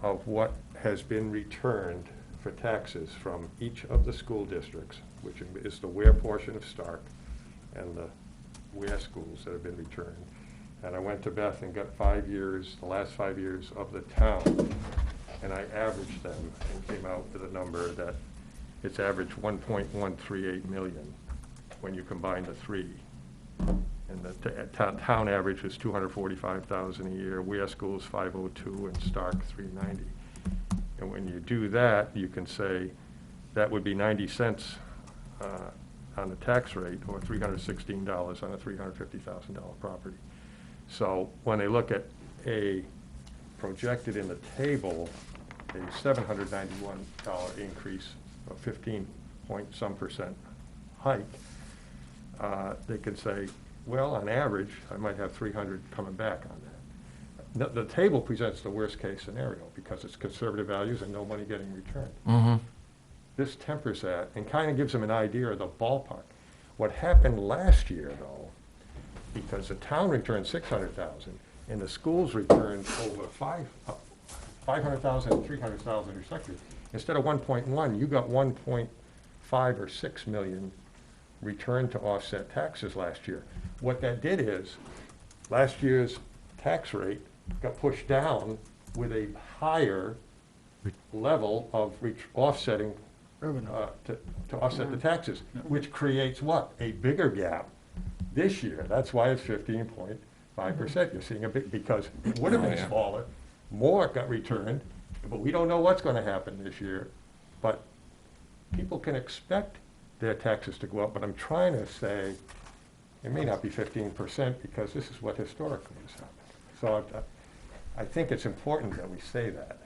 of what has been returned for taxes from each of the school districts, which is the Ware portion of Stark and the Ware schools that have been returned. And I went to Beth and got 5 years, the last 5 years of the town, and I averaged them and came out with a number that it's averaged 1.138 million when you combine the three. And the town average was 245,000 a year, Ware schools 502, and Stark 390. And when you do that, you can say that would be 90 cents on the tax rate, or $316 on a $350,000 property. So when they look at a projected in the table, a $791 increase, a 15-point-some% hike, they could say, well, on average, I might have 300 coming back on that. The table presents the worst-case scenario because it's conservative values and no money getting returned. Mm-hmm. This tempers that and kind of gives them an idea of the ballpark. What happened last year, though, because the town returned 600,000 and the schools returned over 500,000 and 300,000 respectively. Instead of 1.1, you got 1.5 or 6 million returned to offset taxes last year. What that did is, last year's tax rate got pushed down with a higher level of offsetting to offset the taxes, which creates what? A bigger gap this year. That's why it's 15.5%. You're seeing a big, because it would have been smaller, more got returned, but we don't know what's going to happen this year. But people can expect their taxes to go up, but I'm trying to say it may not be 15% because this is what historically has happened. So I think it's important that we say that.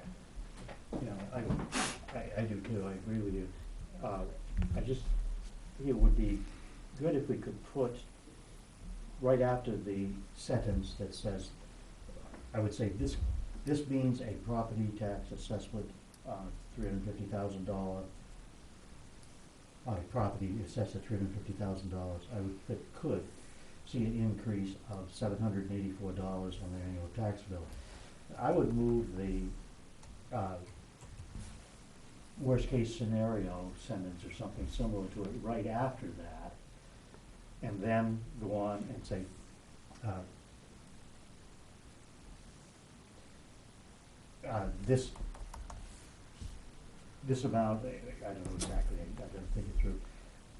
You know, I do too, I agree with you. I just think it would be good if we could put, right after the sentence that says, I would say, this means a property tax assessment, $350,000, on a property assessed at $350,000, could see an increase of $784 on their annual tax bill. I would move the worst-case scenario sentence or something similar to it right after that, and then go on and say, this amount, I don't know exactly, I gotta think it through,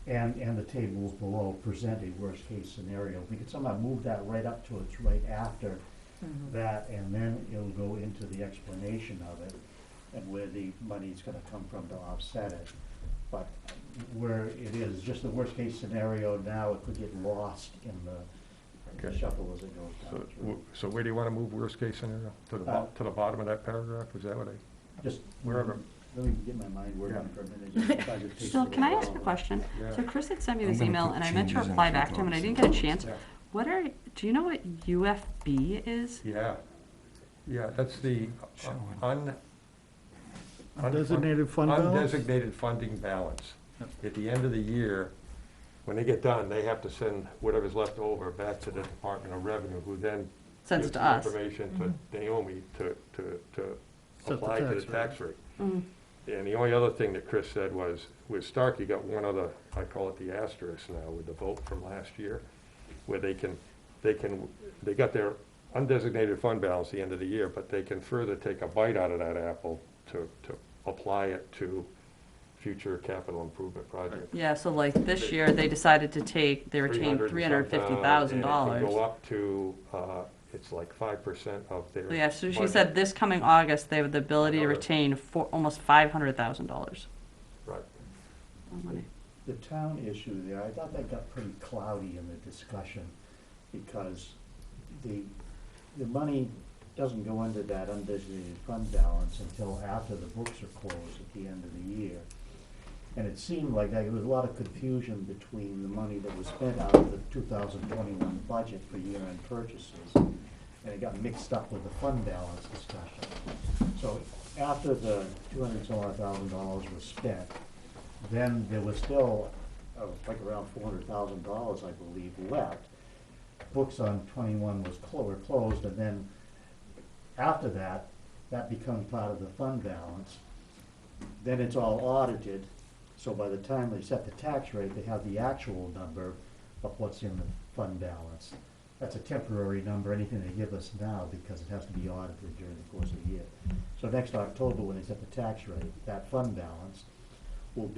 and the tables below present a worst-case scenario. We could somehow move that right up to it's right after that, and then it'll go into the explanation of it and where the money's gonna come from to offset it. But where it is just the worst-case scenario now, it could get lost in the Okay. shuffle as it goes down through. So where do you want to move worst-case scenario? To the bottom of that paragraph? Is that what Just wherever. Let me get my mind working for a minute. Just try to take So it can I all ask a out. question? Yeah. So Chris had sent me I'm this gonna email, put and I meant to changes in reply for back to him, and I those. didn't get a chance. Yeah. Do you know what UFB is? Yeah. Yeah, that's the Undesignated fund balance? undesignated funding balance. At the end of the year, when they get done, they have to send whatever's left over back to the Department of Revenue, who then Sends gives it to the us. information to Naomi to Set the apply to the tax tax rate. Mm. And the only other thing that Chris said was, with Stark, you got one other, I call it the asterisk now, with the vote from last year, where they got their undesignated fund balance at the end of the year, but they can further take a bite out of that apple to apply it to future capital improvement projects. Yeah, so like this year, they decided to they retained $350,000. And it can go up to, it's like 5% of their. So yeah, so she budget. said this coming August, they have the ability to Another- retain almost $500,000. Right. Money. The town issue there, I thought that got pretty cloudy in the discussion, because the money doesn't go into that undesignated fund balance until after the books are closed at the end of the year. And it seemed like there was a lot of confusion between the money that was spent out of the 2021 budget for year-end purchases, and it got mixed up with the fund balance discussion. So after the $200,000 was spent, then there was still like around $400,000, I believe, left. Books on 21 were closed, and then after that, that becomes part of the fund balance. Then it's all audited, so by the time they set the tax rate, they have the actual number of what's in the fund balance. That's a temporary number, anything they give us now, because it has to be audited during the course of the year. So next October, when they set the tax rate, that fund balance will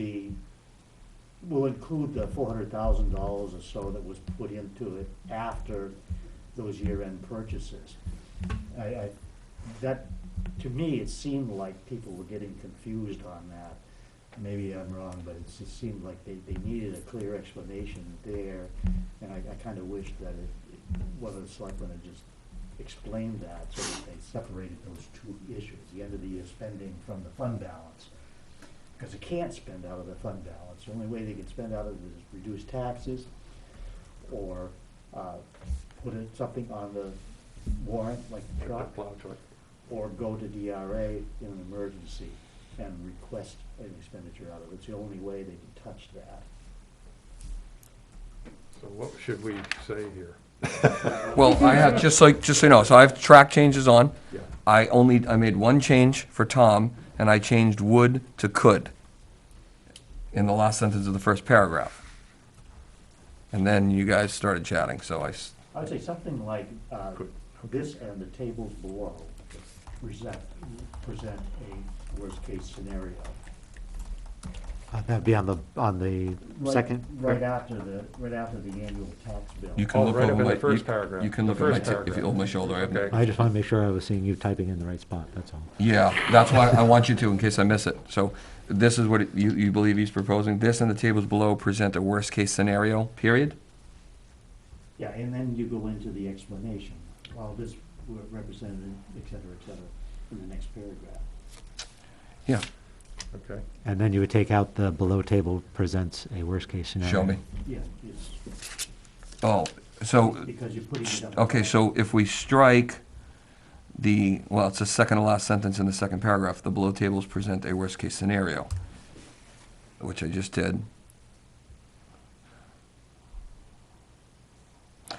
include the $400,000 or so that was put into it after those year-end purchases. That, to me, it seemed like people were getting confused on that. Maybe I'm wrong, but it just seemed like they needed a clear explanation there, and I kind of wish that one of the selectmen had just explained that, so that they separated those two issues, the end of the year spending from the fund balance. Because they can't spend out of the fund balance. The only way they can spend out of it is reduce taxes, or put something on the warrant, like the truck, Plow truck. or go to DRA in an emergency and request an expenditure out of it. It's the only way they can touch that. So what should we say here? Well, I have, just so you know, so I have track changes on. Yeah. I made one change for Tom, and I changed would to could in the last sentence of the first paragraph. And then you guys started chatting, so I would say something like, Good. this and the tables below present a worst-case scenario. That'd be on the second? Right after the annual tax bill. you can Oh, look right over up in my. the first paragraph. You can The look at my, first if you paragraph. hold my shoulder, I have no. Okay. I just want to make sure I was seeing you typing in the right spot, that's all. Yeah, that's why I want you to, in case I miss it. So this is what you believe he's proposing. This and the tables below present a worst-case scenario, period? Yeah, and then you go into the explanation. Well, were represented, et cetera, in the next paragraph. Yeah, Okay. And then you would take out the below table presents a worst-case scenario. show me. Yeah, it's, Oh, so, because you're putting it up. okay, so if we strike well, it's the second to last sentence in the second paragraph, the below tables present a worst-case scenario, which I just did.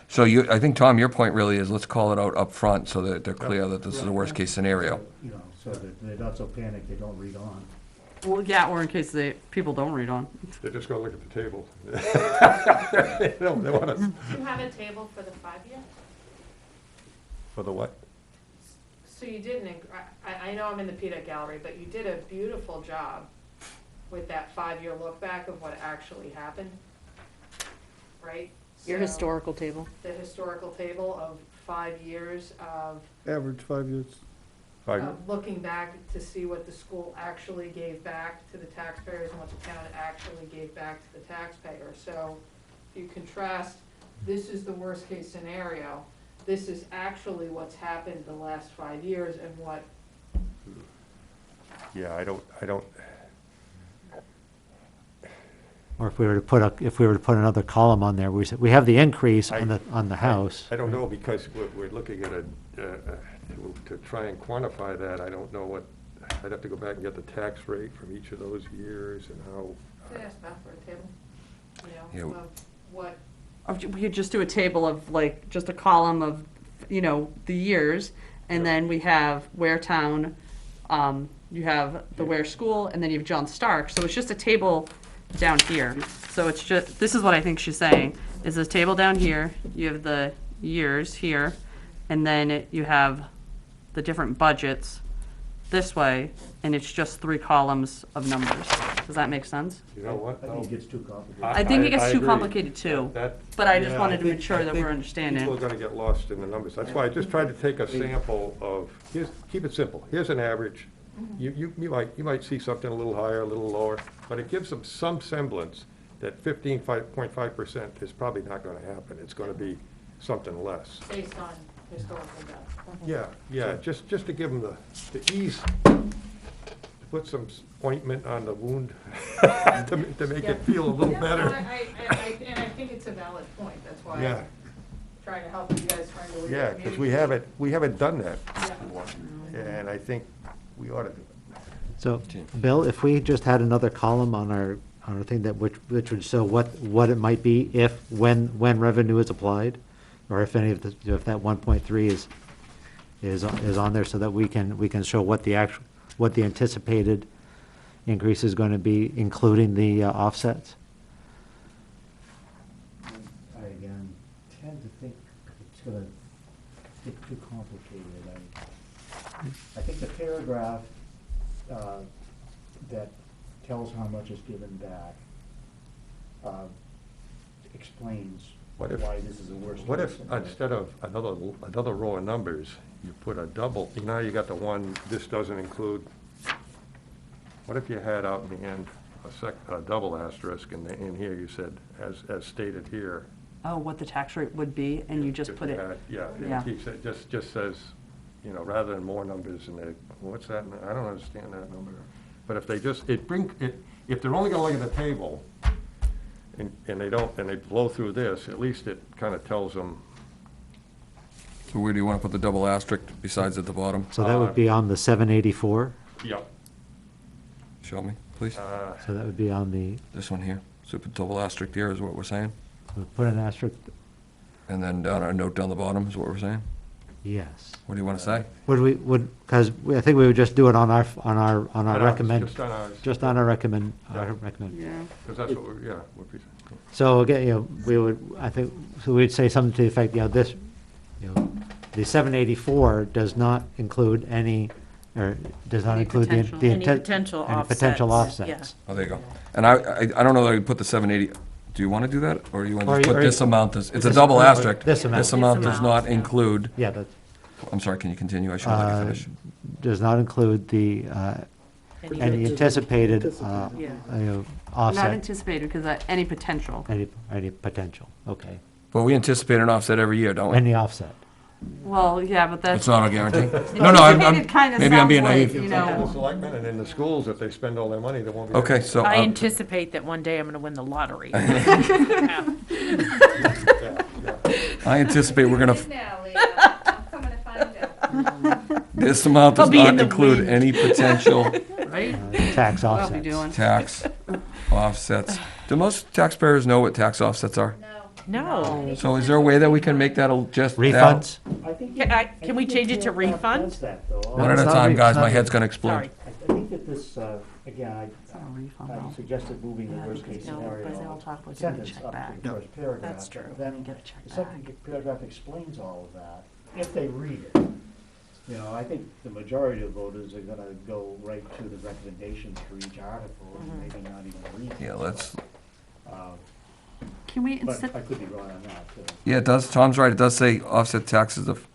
So I think, Tom, your point really is, let's call it out up front so that they're clear that this is a worst-case scenario. You know, so that they're not so panicked, they don't read on. Well, yeah, or in case people don't read on. They're just gonna look at the table. They wanna, You have a table for the 5-year? for the what? So you did I know I'm in the peanut gallery, but you did a beautiful job with that 5-year look back of what actually happened, right? Your So historical table. the historical table of 5 years of Average 5 years. looking back to see what the school actually gave back to the taxpayers and what the town actually gave back to the taxpayer. So if you contrast, this is the worst case scenario. This is actually what's happened the last 5 years and what, Yeah, I don't, Or if we were to put another column on there, we have the increase on the house. I don't know, because we're looking at to try and quantify that, I don't know what, I'd have to go back and get the tax rate from each of those years and how. did I ask Beth for a table? You Yeah. know, of what, We could just do a table of like, just a column of, the years, and then we have Ware Town, you have the Ware School, and then you have John Stark, so it's just a table down here. So it's just, this is what I think she's saying, is this table down here, you have the years here, and then you have the different budgets this way, and it's just 3 columns of numbers. Does that make sense? You know what? I think it gets too complicated. I think it gets too agree. complicated too, That- but I just yeah, wanted to think- ensure I that think we're understanding. People are gonna get lost in the numbers. That's why I just tried to take a sample of, keep it simple. Here's an average. You might see something a little higher, a little lower, but it gives them some semblance that 15.5% is probably not gonna happen. It's gonna be something less. based on historical data. Yeah, just to give them the ease, to put some ointment on the wound, to make it feel a little Yeah, better. and I think it's a valid point, that's why Yeah. I'm trying to help you guys find a way to Yeah, because communicate. we haven't done that Yeah. before, and I think we ought to do it. So, Bill, if we just had another column on our thing which would show what it might be when revenue is applied, or if any of if that 1.3 is on there, so that we can show what the anticipated increase is going to be, including the offsets. I again tend to think it's gonna get too complicated. I think the paragraph that tells how much is given back explains What if- why this is a worst case. What if, scenario. instead of another row of numbers, you put a double, you got the one, this doesn't include, what if you had out in the end a double asterisk, and in here you said, as stated here. Oh, what the tax rate would be, and you just if put you it, had- Yeah, Yeah. it keeps it, just says, rather than more numbers, and what's that, I don't understand that number. But if they just, if they're only gonna look at the table, and they blow through this, at least it kind of tells them, So where do you want to put the double asterisk besides at the bottom? So that would be on the 784, yeah, Show me, please. so that would be on the, This one here. So put double asterisk here is what we're saying? we'll put an asterisk, And then down a note down the bottom is what we're saying? yes. What do you want to say? Because I think we would just do it on our recommend, just on ours. just on our Yeah. recommend. yeah. Because that's what we're, yeah, we're present. So again, we would, I think, so we'd say something to the effect, this, the 784 does not include any, or does not Any include the potential- the Any intent. potential any potential offsets, yeah. offsets. Oh, there you go. And I don't know that I'd put the 780, do you want to do that? Or do you want to just Or put you- this amount, it's a This- double asterisk. this amount. This amount This does amount, not yeah. include, Yeah, that I'm sorry, can you continue? I should have let you finish. does not include the, any anticipated, Yeah. Not offset, anticipated, because any potential. any potential, okay. But we anticipate an offset every year, don't we? Any offset. Well, yeah, but It's that's. not a guarantee. No, no, I'm, Anticipated kinda maybe I'm being sounds like, naive. you The know, selectmen and in the schools, if they spend all their money, they won't be. Okay, so, I anticipate that one day I'm gonna win the lottery. Yeah, yeah. I anticipate we're gonna, Now, Leah, I'm coming to find out. this amount does I'll be in not the include wind. any potential right? Tax What I'll be offsets. doing. tax offsets. Do most taxpayers know what tax offsets are? No. So is there a way that we can make that just that? Refunds? I think. Can we change it to refund? Does that, though. One at it's a not time, re- guys, it's my not head's re- gonna explode. Sorry. I think that this, again, It's not a refund, I though. suggested moving the Yeah, worst case no, scenario because they all talk about getting a sentence check up back. to the first paragraph. That's true. Then Get a check the back. second paragraph explains all of that, if they read it. You know, I think the majority of voters are gonna go right to the recommendations for each article, and maybe not even read it. Yeah, let's, Can we, But instead, I could be wrong on that, too. yeah, it does, Tom's right, it does say offset taxes of,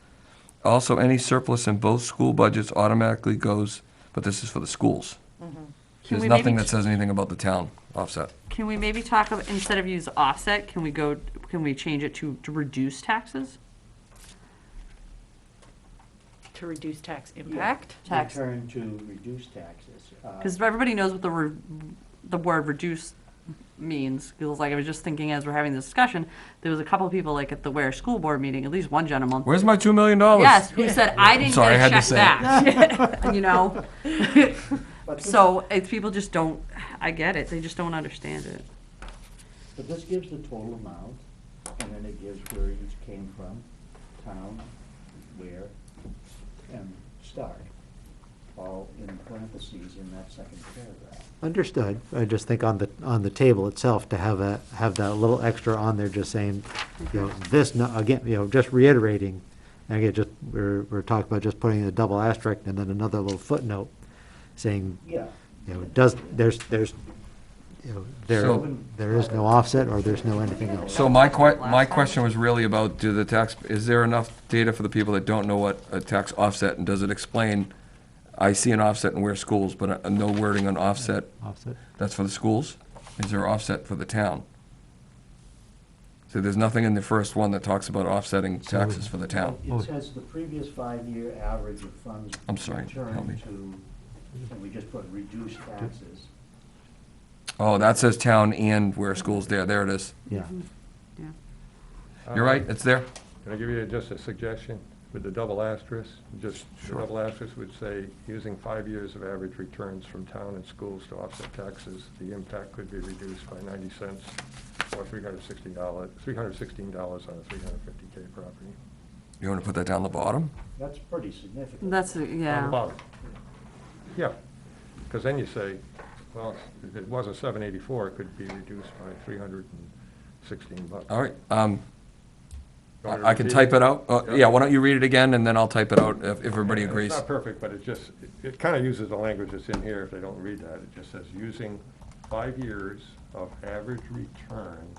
also any surplus in both school budgets automatically goes, but this is for the schools. Can There's we nothing maybe that says anything about the town offset. can we maybe talk of, instead of use offset, can we change it to reduce taxes? To reduce tax impact? Tax. Return to reduce taxes. Because everybody knows what the word reduce means. Because like I was just thinking as we're having this discussion, there was a couple of people like at the Ware School Board meeting, at least one gentleman. Where's my $2 million? Yes, who said, I didn't Sorry, I get a had to check back. You know? But this- So it's people just don't, I get it, they just don't understand it. But this gives the total amount, and then it gives where each came from, town, where, and start, all in parentheses in that second paragraph. Understood. I just think on the table itself, to have that little extra on there just saying, you know, this, again, you know, just reiterating, and again, just, we're talking about just putting a double asterisk and then another little footnote saying, Yeah. you know, you know, So- there is no offset or there's no anything else. So my question was really about, is there enough data for the people that don't know what a tax offset, and does it explain, I see an offset in Ware schools, but no wording on offset, Offset? that's for the schools? Is there offset for the town? So there's nothing in the first one that talks about offsetting taxes for the town? It says the previous 5-year average of funds. I'm sorry, returned help me. to, and we just put reduced taxes. Oh, that says town and Ware schools there, there it is. Yeah. You're right, it's there. Can I give you just a suggestion with the double asterisk? Just, the Sure. double asterisk would say, using 5 years of average returns from town and schools to offset taxes, the impact could be reduced by 90 cents or $316 on a 350K property. You want to put that down the bottom? That's pretty significant. That's, On the yeah, bottom. Yeah, because then you say, well, if it was a 784, it could be reduced by 316 bucks. All right, You want me to I can repeat type it out. Yeah. Yeah, why don't you read it again, and then I'll type it out if everybody Yeah, agrees. It's not perfect, but it just, it kind of uses the language that's in here if they don't read that. It just says, using 5 years of average returns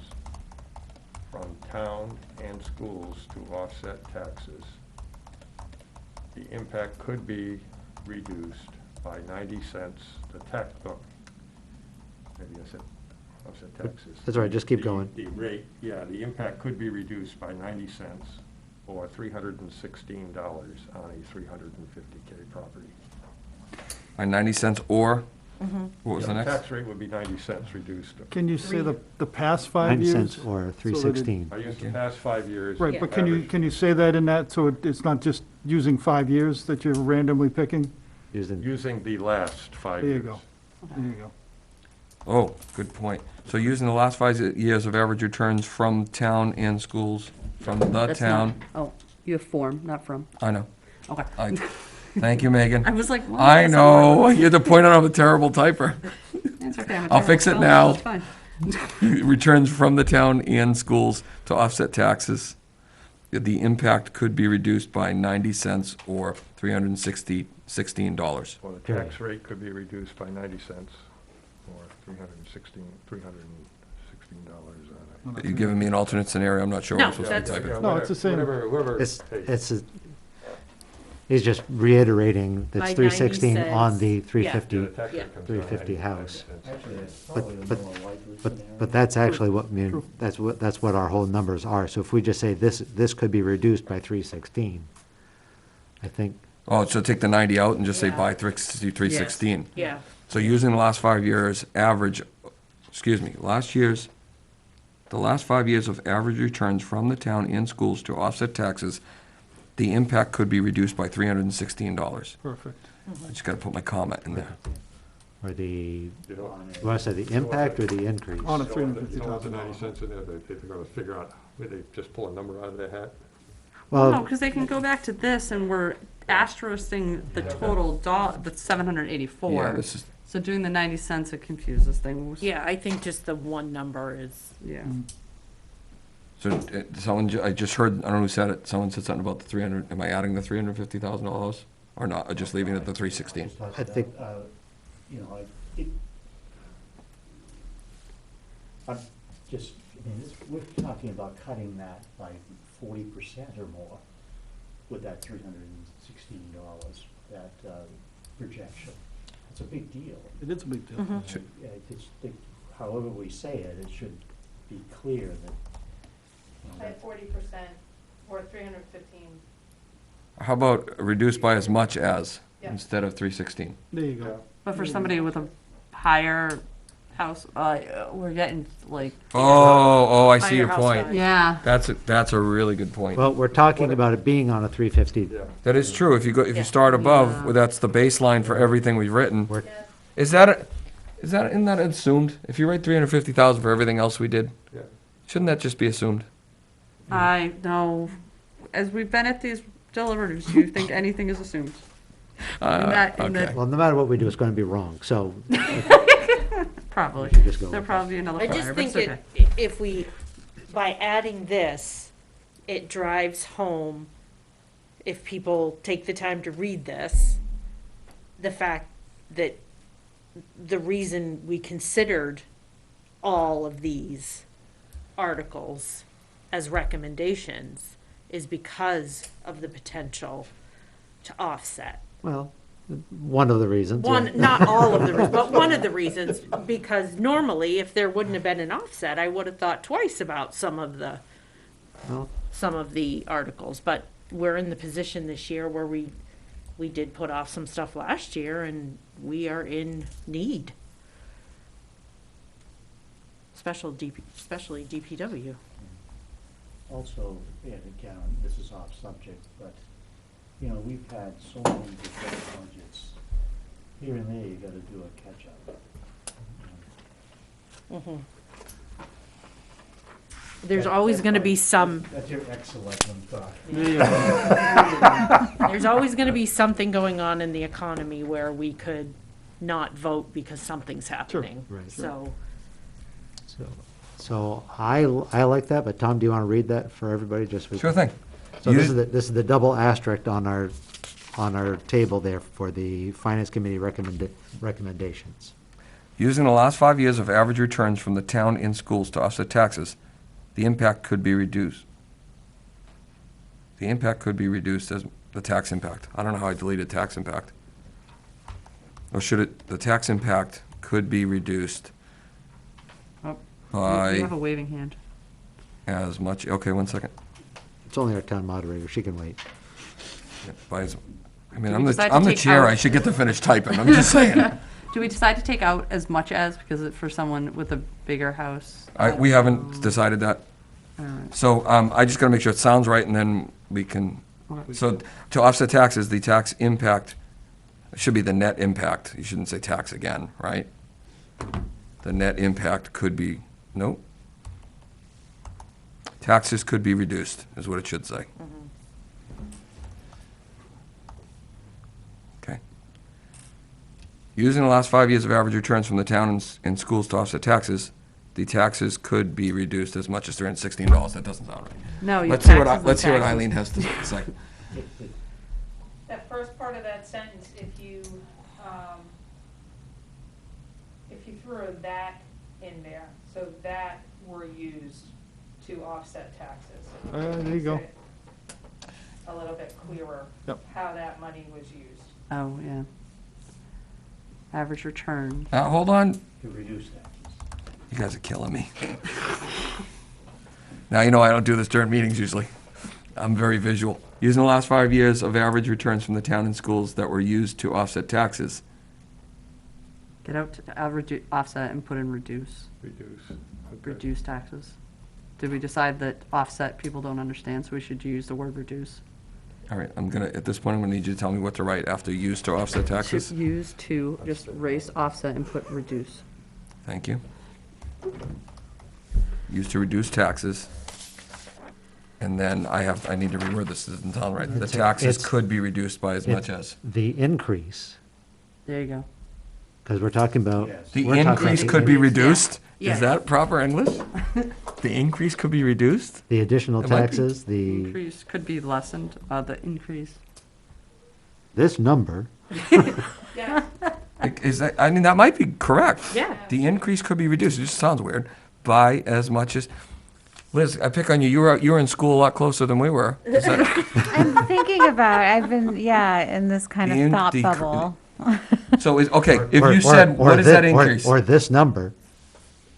from town and schools to offset taxes, the impact could be reduced by 90 cents, the tax, oh, maybe I said offset taxes. That's all right, just keep The- going. The rate, yeah, the impact could be reduced by 90 cents or $316 on a 350K property. By 90 cents or, Mm-hmm. what was the Yeah, next? tax rate would be 90 cents reduced. Can you say the past 5 90 years? cents or so that it- 316. I used the past 5 years. Right, but can you, average. can you say that in that, so it's not just using 5 years that you're randomly picking? Using, Using the last 5 There years. you go. There you go. Oh, good point. So using the last 5 years of average returns from town and schools, from the that's not, town, oh, you have form, not from, I know. okay. Thank you, Megan. I was like, what? I That's know, you had to point out I'm a terrible typer. It's okay, I'm a I'll terrible fix it speller, now. so it's fine. Returns from the town and schools to offset taxes. The impact could be reduced by 90 cents or $316. Or the tax rate could be reduced by 90 cents or $316 on You're giving me an alternate scenario, I'm not sure what I'm No, supposed to be that's- typing. it. No, it's the same. Whoever it's, takes. it's, He's just reiterating By that's 316 on the 90 350. Yeah, the tax Yeah. rate comes down 350 99 house. cents. Actually, that's But- probably a but- more likely But, scenario. but that's actually what, I mean, that's what our whole numbers are. So if we just say this could be reduced by 316, I think, Oh, so take the 90 out and just say Yeah. by 316. Yeah, So using the last 5 years average, the last 5 years of average returns from the town and schools to offset taxes, the impact could be reduced by $316. Perfect. I just gotta put my comma in there. or the, You know, you want to say the impact or the increase? On a you don't want the $350,000. 90 cents in there, they're gonna figure out, they just pull a number out of their hat. No, Well, because they can go back to this and we're asterisking the total the 784. Yeah, this is, So doing the 90 cents, it confuses things. yeah, I think just the one number is, Yeah. so I just heard, I don't know who said it, someone said something about the 300, am I adding the $350,000 or not, or just leaving it at the 316? Just touch I that, think- You know, I'm just, I mean, we're talking about cutting that by 40% or more with that $316, that projection. It's a big deal. It is a big deal. Mhm. I just think, however we say it, it should be clear that, you know, By 40% or 315. How about reduced by as much as, Yeah. instead of 316? There you go. But for somebody with a higher house, we're getting like, I see Higher your house point. value. yeah. That's a really good point. well, we're talking about it being on a 350. Yeah. That is true, if you Yeah. start above, Yeah. well, that's the baseline for everything we've written. We're- Yeah. Isn't that assumed? If you write 350,000 for everything else we did, Yeah. shouldn't that just be assumed? I know, as we've been at these deliberatives, do you think anything is assumed? In that- Okay. Well, no matter what we do, it's going to be wrong, so Probably. we should just go There'll with it. probably be another I fire, just but think it's okay. if we, by adding this, it drives home, if people take the time to read this, the fact that the reason we considered all of these articles as recommendations is because of the potential to offset. Well, one of the reasons. yeah. One, not all of the reasons, but one of the reasons, because normally, if there wouldn't have been an offset, I would have thought twice about some of the Well, articles, but we're in the position this year where we did put off some stuff last year, and we are in need. Especially DPW. also, and again, this is off subject, but, you know, we've had so many different budgets. Here and there, you gotta do a catch-up. There's always gonna be some, That's your ex-selectman thought. There you go. there's always gonna be something going on in the economy where we could not vote because something's happening. right. So, So I like that, but Tom, do you want to read that for everybody, just? Sure thing. So this is the double asterisk on our table there for the Finance Committee recommendations. Using the last 5 years of average returns from the town and schools to offset taxes, the impact could be reduced. The impact could be reduced as the tax impact. I don't know how I deleted tax impact. Or should it, the tax impact could be reduced Oh, by You have a waving hand. as much, okay, 1 second. It's only our town moderator, she can wait. By as, I mean, Do I'm we the, decide to I'm the take chair, out- I should get to finish typing, I'm just saying. Do we decide to take out as much as, because for someone with a bigger house? We haven't decided that. All right. So I just gotta make sure it sounds right, and then we can, Okay. so to offset taxes, the tax impact should be the net impact. You shouldn't say tax again, right? The net impact could be, nope. Taxes could be reduced, is what it should say. Okay. Using the last 5 years of average returns from the town and schools to offset taxes, the taxes could be reduced as much as $316. That doesn't sound right. No, your Let's see what, taxes and let's see what taxes. Eileen has to say. That first part of that sentence, if you threw a that in there, so that were used to offset taxes. There you go. a little bit clearer Yep. how that money was used. Oh, yeah. Average return. Hold on, To reduce taxes. you guys are killing me. Now, you know I don't do this during meetings usually. I'm very visual. Using the last 5 years of average returns from the town and schools that were used to offset taxes. Get out, offset and put in reduce, Reduce. Okay. reduce taxes. Did we decide that offset people don't understand, so we should use the word reduce? All right, at this point, I'm gonna need you to tell me what to write after use to offset taxes. To use to, just erase offset and put reduce. Thank you. Use to reduce taxes. And then I need to reword this, this doesn't sound right. The It's- taxes it's- could be reduced by as much as. The increase, There you go. because we're talking about. Yes. The we're talking about increase the could be in- reduced? Yeah. Is that proper English? The increase could be reduced? The additional It might be. taxes, the, Increase could be lessened, the increase. this number, Yeah, Is that, I mean, that might be correct. Yeah. The increase could be reduced, it just sounds weird, by as much as, Liz, I pick on you, you were in school a lot closer than we were. Is that- I'm thinking about, I've been, in this kind The of thought decre- bubble. So is, okay, if or- you or- said, or what is thi- that or- increase? Or this number,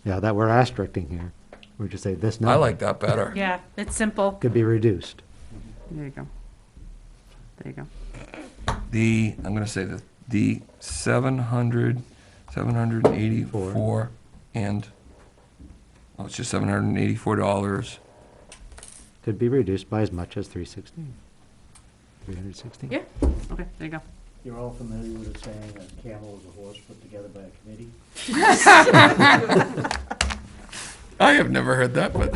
yeah, that we're astericking here, we just say this number. I like that better. Yeah, it's simple. Could be reduced. There you go. There you go. I'm gonna say the 784, and, oh, it's just $784. Could be reduced by as much as 316. 316. Yeah. Okay, there you go. You're all familiar with the saying, a camel is a horse put together by a committee? I have never heard that, but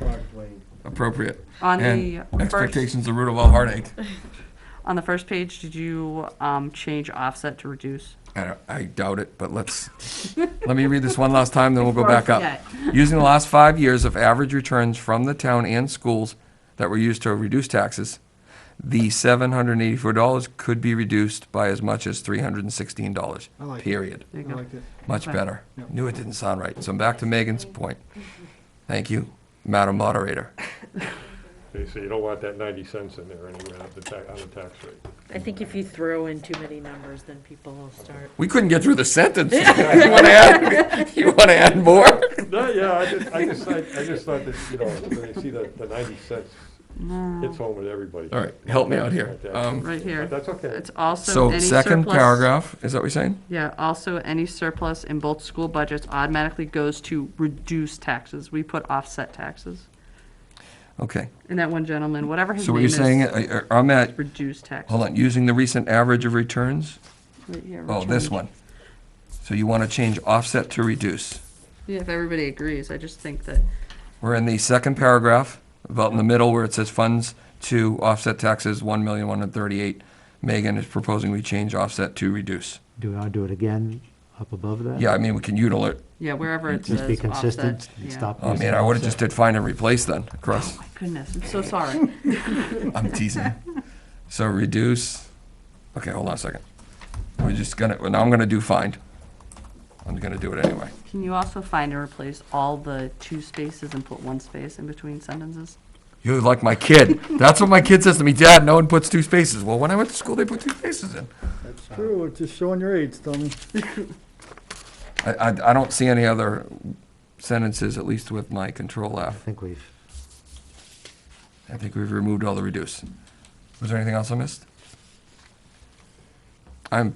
Mark Twain. appropriate. On And the first, expectations the root of all heartache. on the first page, did you change offset to reduce? I doubt it, but let me read this one last time, then we'll go Before I back up. forget. Using the last 5 years of average returns from the town and schools that were used to reduce taxes, the $784 could be reduced by as much as $316, I like it. period. There you I go. liked it. Much Okay. better. Yep. Knew it didn't sound right. So back to Megan's point. Thank you, Madam Moderator. Okay, so you don't want that 90 cents in there anywhere on the tax rate. I think if you throw in too many numbers, then people will start. We couldn't get through the sentence. You want to add more? No, yeah, I just thought that, when you see the 90 cents hits home with everybody. All right, help me out here. Right here. But that's okay. It's also So any second surplus- paragraph, is that what you're saying? Yeah, also any surplus in both school budgets automatically goes to reduce taxes. We put offset taxes. Okay. And that one gentleman, whatever his So what name you're saying, is, I'm at, reduce taxes. hold on, using the recent average of returns? Right here, Oh, this return. one. So you want to change offset to reduce. Yeah, if everybody agrees, I just think that, We're in the second paragraph, about in the middle where it says funds to offset taxes, 1,138,000. Megan is proposing we change offset to reduce. Do we want to do it again up above that? Yeah, I mean, we can utilate. yeah, wherever it says Just be consistent offset, and yeah. stop. Oh, using man, I would have offset. just did find and replace then, across. Oh, my goodness, I'm so sorry. I'm teasing. So reduce, okay, hold on a second. We're just gonna, now I'm gonna do find. I'm gonna do it anyway. Can you also find and replace all the two spaces and put one space in between sentences? You're like my kid. That's what my kid says to me, Dad, no one puts two spaces. Well, when I went to school, they put two spaces in. That's true, it's just showing your age, Tony. I don't see any other sentences, at least with my control I F. think we've, I think we've removed all the reduce. Was there anything else I missed? I'm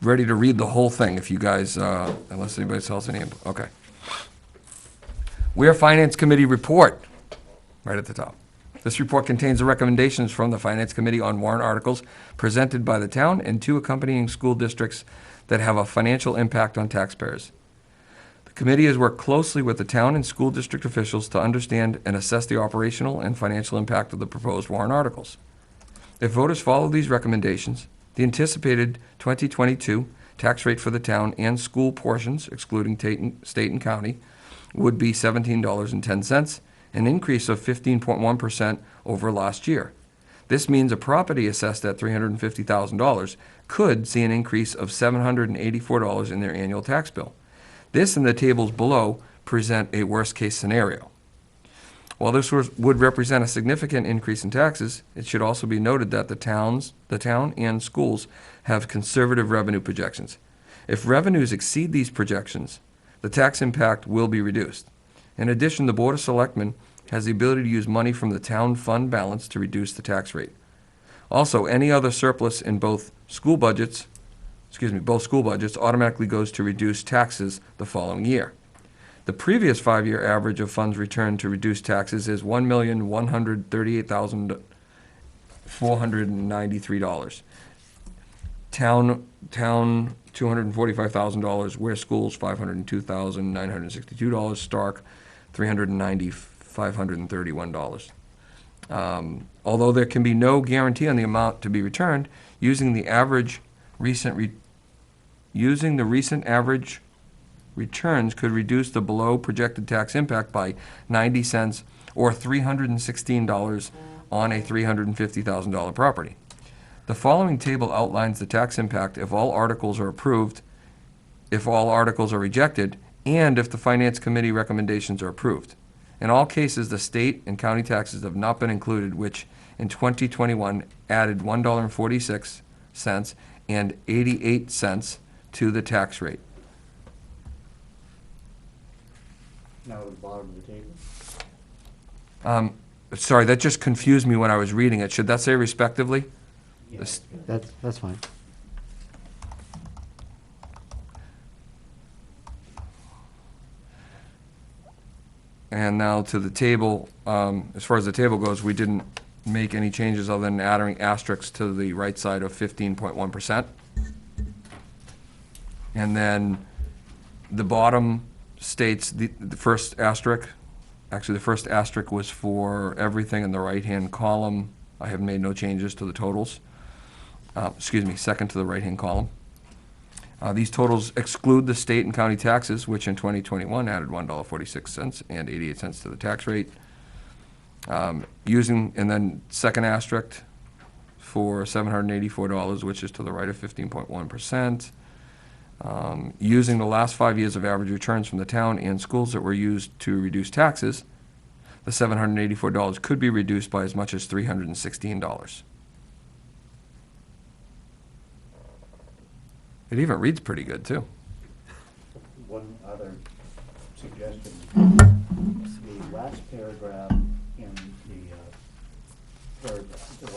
ready to read the whole thing if you guys, unless anybody else has any input. Okay. Where Finance Committee report, right at the top. This report contains the recommendations from the Finance Committee on warrant articles presented by the town and 2 accompanying school districts that have a financial impact on taxpayers. The committee has worked closely with the town and school district officials to understand and assess the operational and financial impact of the proposed warrant articles. If voters follow these recommendations, the anticipated 2022 tax rate for the town and school portions, excluding state and county, would be $17.10, an increase of 15.1% over last year. This means a property assessed at $350,000 could see an increase of $784 in their annual tax bill. This and the tables below present a worst-case scenario. While this would represent a significant increase in taxes, it should also be noted that the town and schools have conservative revenue projections. If revenues exceed these projections, the tax impact will be reduced. In addition, the Board of Selectmen has the ability to use money from the town fund balance to reduce the tax rate. Also, any other surplus in both school budgets automatically goes to reduce taxes the following year. The previous 5-year average of funds returned to reduce taxes is $1,138,493. Town $245,000, where schools $502,962, Stark $390,531. Although there can be no guarantee on the amount to be returned, using the recent average returns could reduce the below projected tax impact by 90 cents or $316 on a $350,000 property. The following table outlines the tax impact if all articles are approved, if all articles are rejected, and if the Finance Committee recommendations are approved. In all cases, the state and county taxes have not been included, which in 2021 added $1.46 and 88 cents to the tax rate. Now at the bottom of the table? Sorry, that just confused me when I was reading it. Should that say respectively? Yeah, This- That's fine. And now to the table, as far as the table goes, we didn't make any changes other than adding asterisks to the right side of 15.1%. And then the bottom states the first asterisk, actually the first asterisk was for everything in the right-hand column. I have made no changes to the totals. Second to the right-hand column. These totals exclude the state and county taxes, which in 2021 added $1.46 and 88 cents to the tax rate. And then second asterisk for $784, which is to the right of 15.1%. Using the last 5 years of average returns from the town and schools that were used to reduce taxes, the $784 could be reduced by as much as $316. It even reads pretty good, too. One other suggestion. The last paragraph in the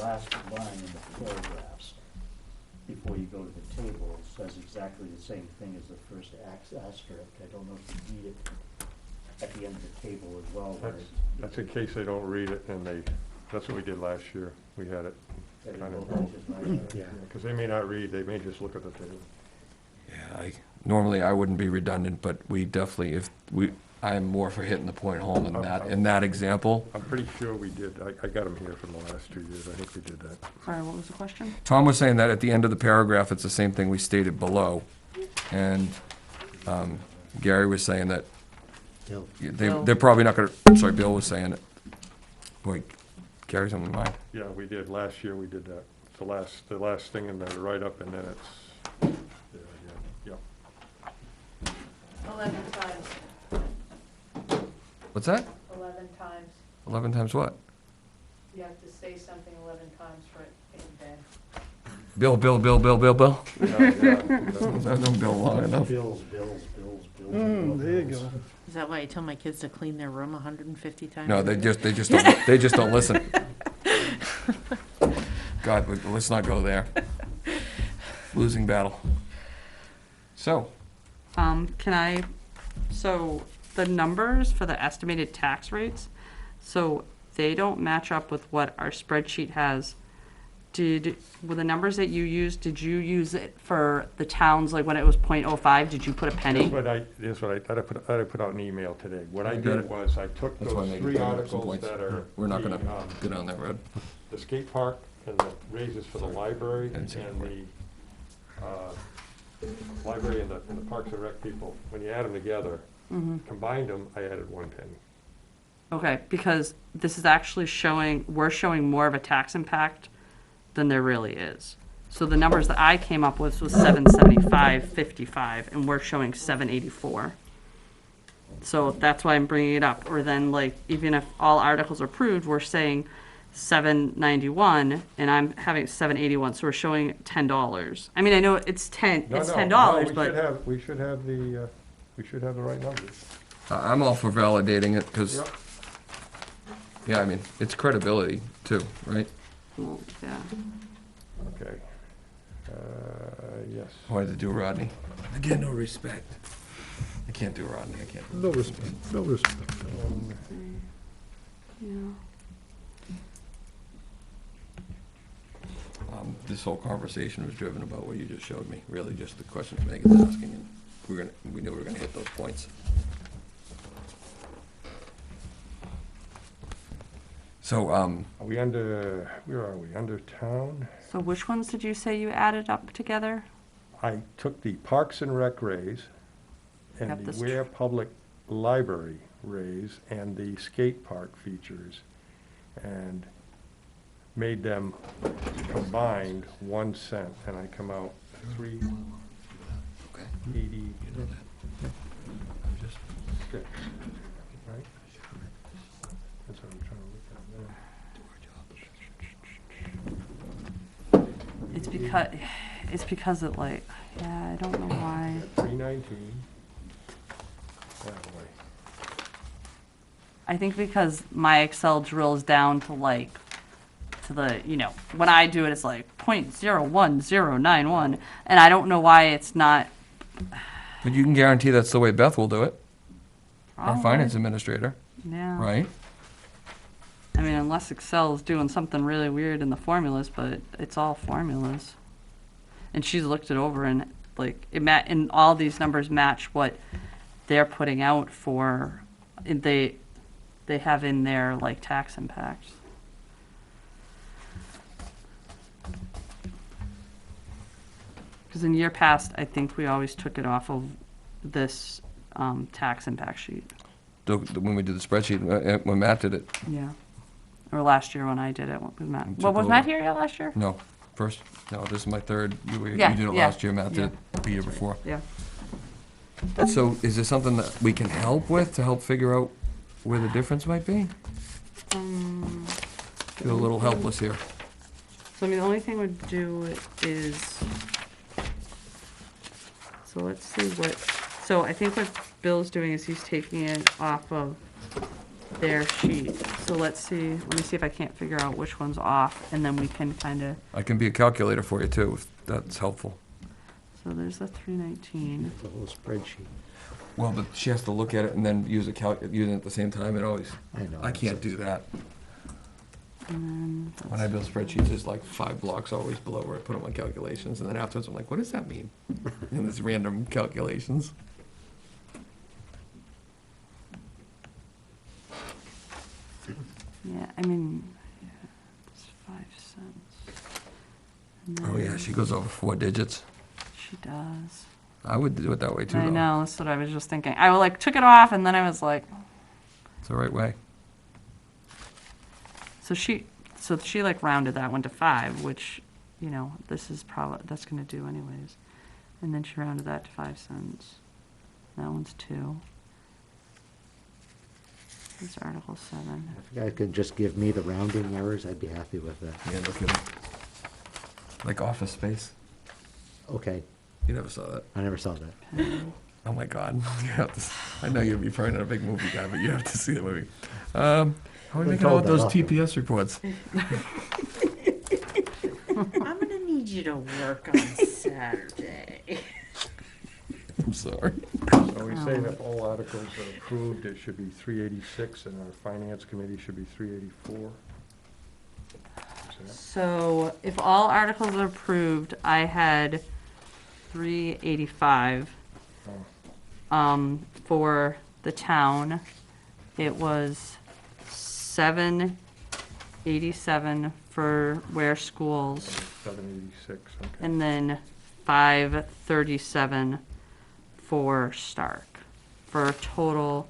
last line in the paragraphs, before you go to the table, says exactly the same thing as the first asterisk. I don't know if you need it at the end of the table as well. where That's in case they don't read it, and that's what we did last year. We had it it- kind of, Yeah. because they may not read, they may just look at the table. Yeah, normally I wouldn't be redundant, but we definitely, I'm more for hitting the point home in that example. I'm pretty sure we did. I got them here from the last 2 years. I think we did that. Sorry, what was the question? Tom was saying that at the end of the paragraph, it's the same thing we stated below. And Gary was saying that Bill. they're probably not gonna, sorry, Bill was saying it. Wait, Gary's on my mind. Yeah, we did. Last year we did that. It's the last thing in the write-up, and then it's there again. Yep. 11 times, What's that? 11 times. 11 times what? You have to say something 11 times for it in bed. Bill. Yeah, No, Bill long enough. Bills. There you go. Is that why I tell my kids to clean their room 150 times? No, a they day? just don't listen. God, let's not go there. Losing battle. So, So the numbers for the estimated tax rates, so they don't match up with what our spreadsheet has. Were the numbers that you used, did you use it for the towns, like when it was .05, did you put a penny? That's what I put out an email today. What I got did it. was I took That's why I those made 3 it some articles points. that are. We're not gonna the, go down that road. The skate park and the raises for the library And and skate park. the library and the Parks and Rec people. When you add them together, combined them, I added 1 penny. Okay, because this is actually we're showing more of a tax impact than there really is. So the numbers that I came up with was 775.55, and we're showing 784. So that's why I'm bringing it up. Or then, like, even if all articles are approved, we're saying 791, and I'm having 781, so we're showing $10. I mean, I know it's $10, No, it's no, $10, no, but we should have the right numbers. I'm all for validating it, because, Yep. yeah, I mean, it's credibility too, right? well, yeah. Okay. Yes. I wanted to do Rodney. Again, no respect. I can't do Rodney, I can't. No respect, no respect. Yeah. This whole conversation was driven about what you just showed me, really just the questions Megan's asking, and we knew we were gonna hit those points. So, Are we where are we, under town? So which ones did you say you added up together? I took the Parks and Rec raise, Yep, and this the Ware Public Library raise, and the skate park features, and made them combined 1 cent, and I come out $3.86. Right? That's what I'm trying to look at now. It's because it like, yeah, I don't know why. 319. That way. I think because my Excel drills down to like, to the, when I do it, it's like 0.01091, and I don't know why it's not. but you can guarantee that's the way Beth will do it, our Probably. finance administrator, Yeah. right? I mean, unless Excel is doing something really weird in the formulas, but it's all formulas. And she's looked it over, and like and all these numbers match what they're putting out for. They have in their like tax impacts. Because in year past, I think we always took it off of this tax impact sheet. When we did the spreadsheet, when Matt did it, Yeah. Or last year when I did it with Matt. And Well, took was Matt over. here yet last year? no, this is my third, you Yeah, did it yeah, last year, Matt did it the year before. Yeah. So is there something that we can help with to help figure out where the difference might be? Feel a little helpless here. So I mean, the only thing we'd do is, so let's see so I think what Bill's doing is he's taking it off of their sheet. So let me see if I can't figure out which one's off, and then we can kind of, I can be a calculator for you too, if that's helpful. so there's the 319. The whole spreadsheet. Well, but she has to look at it and then use it at the same time, it always, I know. I can't do that. And then When I build spreadsheets, there's like 5 blocks always below where I put them on calculations, and then afterwards I'm like, what does that mean? And it's random calculations. yeah, I mean, yeah, it's 5 cents. And Oh yeah, then she goes over 4 digits. She does. I would do it that way too, I though. know, that's what I was just thinking. I like took it off, and then I was like, It's the right way. so she like rounded that one to 5, which, this is that's gonna do anyways. And then she rounded that to 5 cents. That one's 2. This Article 7. If you guys could just give me the rounding errors, I'd be happy with that. Yeah, look at it. Like Office Space. Okay, You never saw that. I never saw that. Oh my God. You have to, I know you'd be probably not a big movie guy, but you have to see the movie. How are we Been making out told with those that often. TPS reports? I'm gonna need you to work on Saturday. I'm sorry. So we say that if all articles are approved, it should be 386, and our finance committee should be 384. So if all articles are approved, I had 385. For the town, it was 787 for Ware Schools, 786, okay. and then 537 for Stark, for a total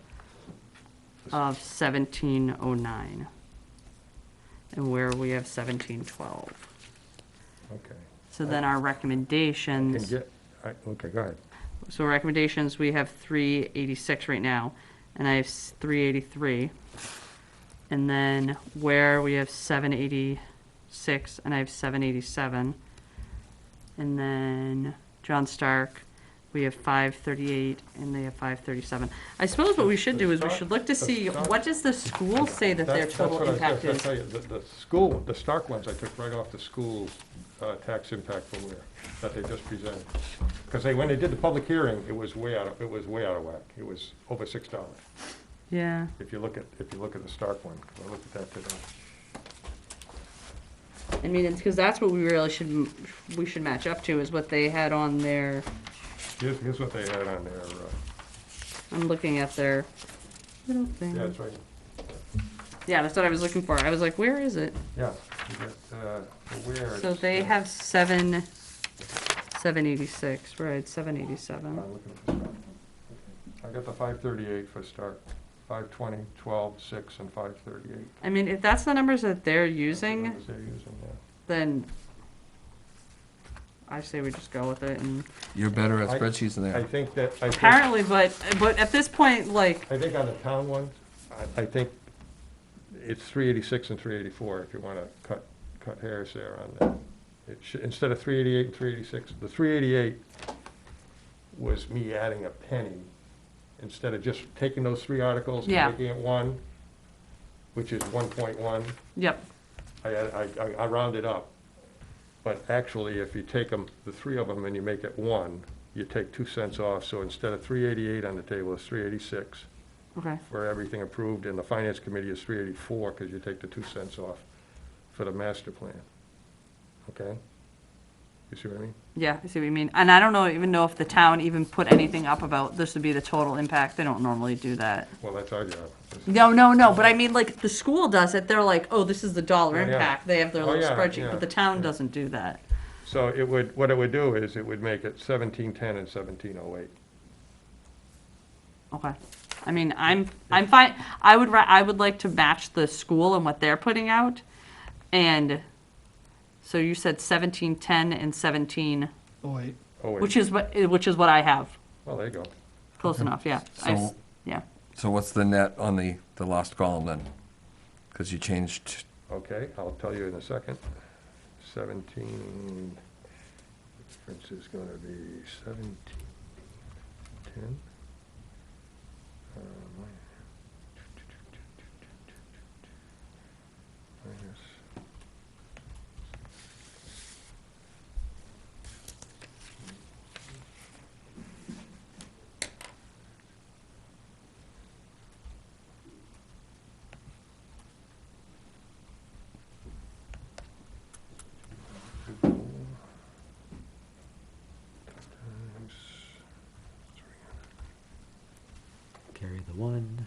of 1709. And where we have 1712. Okay. So then our Can recommendations. get, okay, go ahead. So recommendations, we have 386 right now. and I have 383. And then where we have 786, and I have 787. And then John Stark, we have 538, and they have 537. I suppose what we should do is we should look to see, what does the school say that their total impact I'll is? tell you, the school, the Stark ones I took right off the school's tax impact from where, that they just presented. Because when they did the public hearing, it was way out of whack. It was over $6. Yeah. If you look at the Stark one, 'cause I looked at that today. I mean, it's because that's what we really should match up to, is what they had on their, Here's what they had on their, I'm looking at their little thing. yeah, it's right, Yeah, that's what I was looking for. I was like, where is it? yeah. You got, where So it's, they have 786, right, 787. I'm looking at the Stark. I got the 538 for Stark, 520, 12, 6, and 538. I mean, if that's the numbers that they're That's the using, numbers they're using, yeah. then I say we just go with it. And You're better at I- spreadsheets than they I are. think that, apparently, but at this point, like, I think on the town ones, I think it's 386 and 384 if you want to cut hairs there on that. It should, instead of 388 and 386, the 388 was me adding a penny instead of just taking those three articles and Yeah. making it one, which is 1.1. yep, I rounded up. But actually, if you take them, the three of them, and you make it one, you take 2 cents off. So instead of 388 on the table, it's 386 okay. for everything approved, and the finance committee is 384 because you take the 2 cents off for the master plan. Okay? You see what I mean? Yeah, I see what you mean. And I don't even know if the town even put anything up about this would be the total impact. They don't normally do that. Well, that's our job. No, but I mean, like, the school does it. They're like, oh, this is the dollar Yeah, yeah. impact. They have their Oh, little yeah, spreadsheet, yeah, but the town yeah. doesn't do that. So it would, what it would do is it would make it 1710 and 1708. Okay. I mean, I'm fine. I would like to match the school and what they're putting out. And so you said 1710 and 17, Oh, wait. Oh, wait. which is what I have. Well, there you go. Close enough, yeah. So- Yeah. So what's the net on the last column then? Because you changed, Okay, I'll tell you in a second. 17, difference is going to be 1710. Minus. Times Carry the one.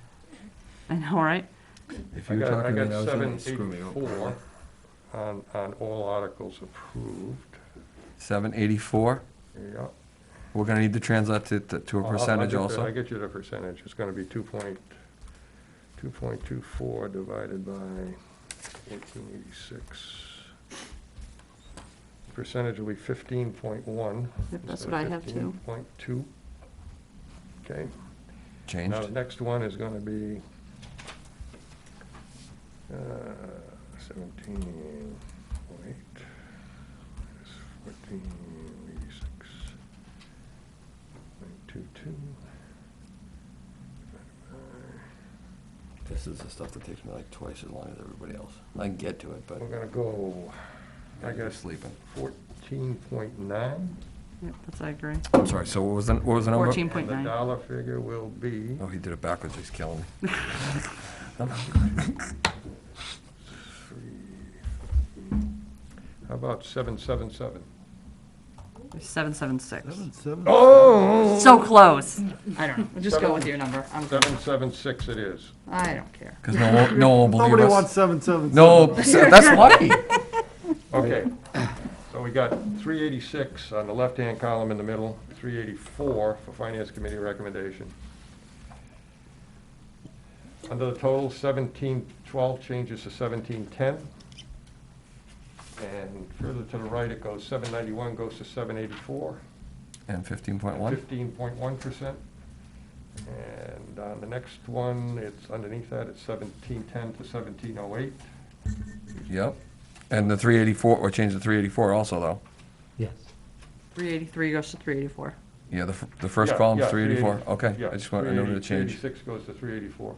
I know, right? if I you're got talking to me, I was gonna screw me 784 over. on all articles approved. 784? Yeah. We're gonna need to translate it to a percentage I'll also? get you the percentage. It's gonna be 2.24 divided by 1486. Percentage will be 15.1. Yep, that's instead what of I have too. 15.2. Okay. Now, the Changed? next one is gonna be 17.8 minus 1486. 0.22. This is the stuff that takes me like twice as long as everybody else. I can get to it, but We're gonna go, I you're guess, sleeping. 14.9. Yep, that's, I agree. I'm sorry, so what was the number? 14. And the 0.9. dollar figure will be Oh, he did it backwards, he's killing me. how about 777? 776. Oh! So close. I don't know. We'll just go with your number. I'm good. 776 it is. I don't care. Because no one will believe us. Nobody wants 777. No, that's lucky. Okay, so we got 386 on the left-hand column in the middle, 384 for Finance Committee recommendation. Under the total, 1712 changes to 1710. And further to the right, it goes 791 goes to 784, And 15.1? 15.1%. And on the next one, it's underneath that, it's 1710 to 1708. Yep. And the 384, or change the 384 also, though. Yes. 383 goes to 384. Yeah, the first Yeah, column's yeah, 384. 380, Okay, yeah, I just want, I noted a change. 386 goes to 384.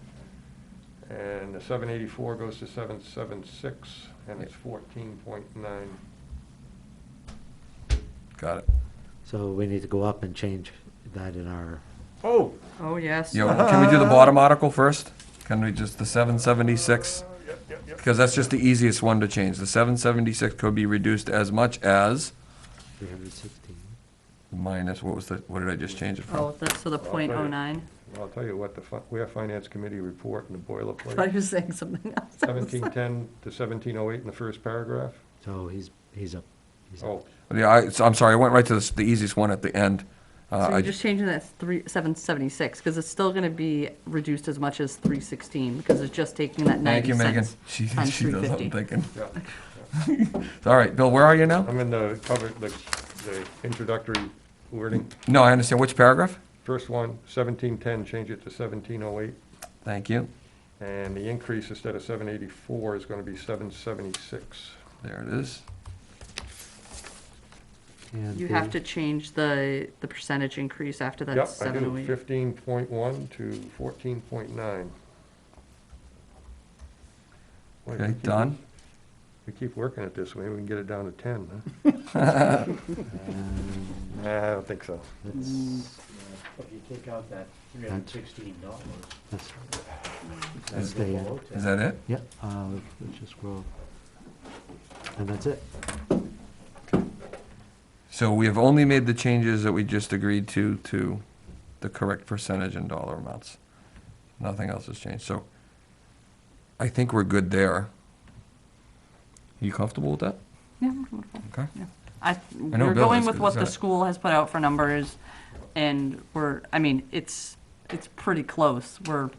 And the 784 goes to 776, and it's 14.9. Got it. So we need to go up and change that in our, Oh! Oh, yes. Yeah, well, can we do the bottom article first? Can we just, the 776? Because that's just the easiest one to change. The 776 could be reduced as much as 316. minus, what did I just change it Oh, from? that's, so the tell you. .09. Well, I'll tell you what, we have Finance Committee report and the I thought boilerplate. he was saying something else. I was like- 1710 to 1708 in the first paragraph. So he's up. He's up. Oh, Yeah, I'm sorry, I went right to the easiest one at the end. So I you're just changing that 776, because it's still gonna be reduced as much as 316, because it's just taking that Thank 90 you, Megan. cents. She times she knows what I'm 350. thinking. yeah. All right, Bill, where are you now? I'm in the cover, the introductory wording. No, I understand. Which paragraph? First one, 1710, change it to 1708. Thank you. And the increase instead of 784 is going to be 776. There it is. And You the- have to change the percentage increase after that Yep, I do, 708. 15.1 to 14.9. Boy, Okay, done. We keep working at this, maybe we can get it down to 10, huh? Nah, I don't think so. That's, If you take out that $316, that's, that's the, below Is 10. that it? yeah, let's just scroll. And that's it. So we have only made the changes that we just agreed to the correct percentage and dollar amounts. Nothing else has changed. So I think we're good there. You comfortable with that? Yeah, I'm comfortable. Okay. know We're Bill going is, with 'cause what he's the done it. school has put out for numbers, and it's pretty close. We're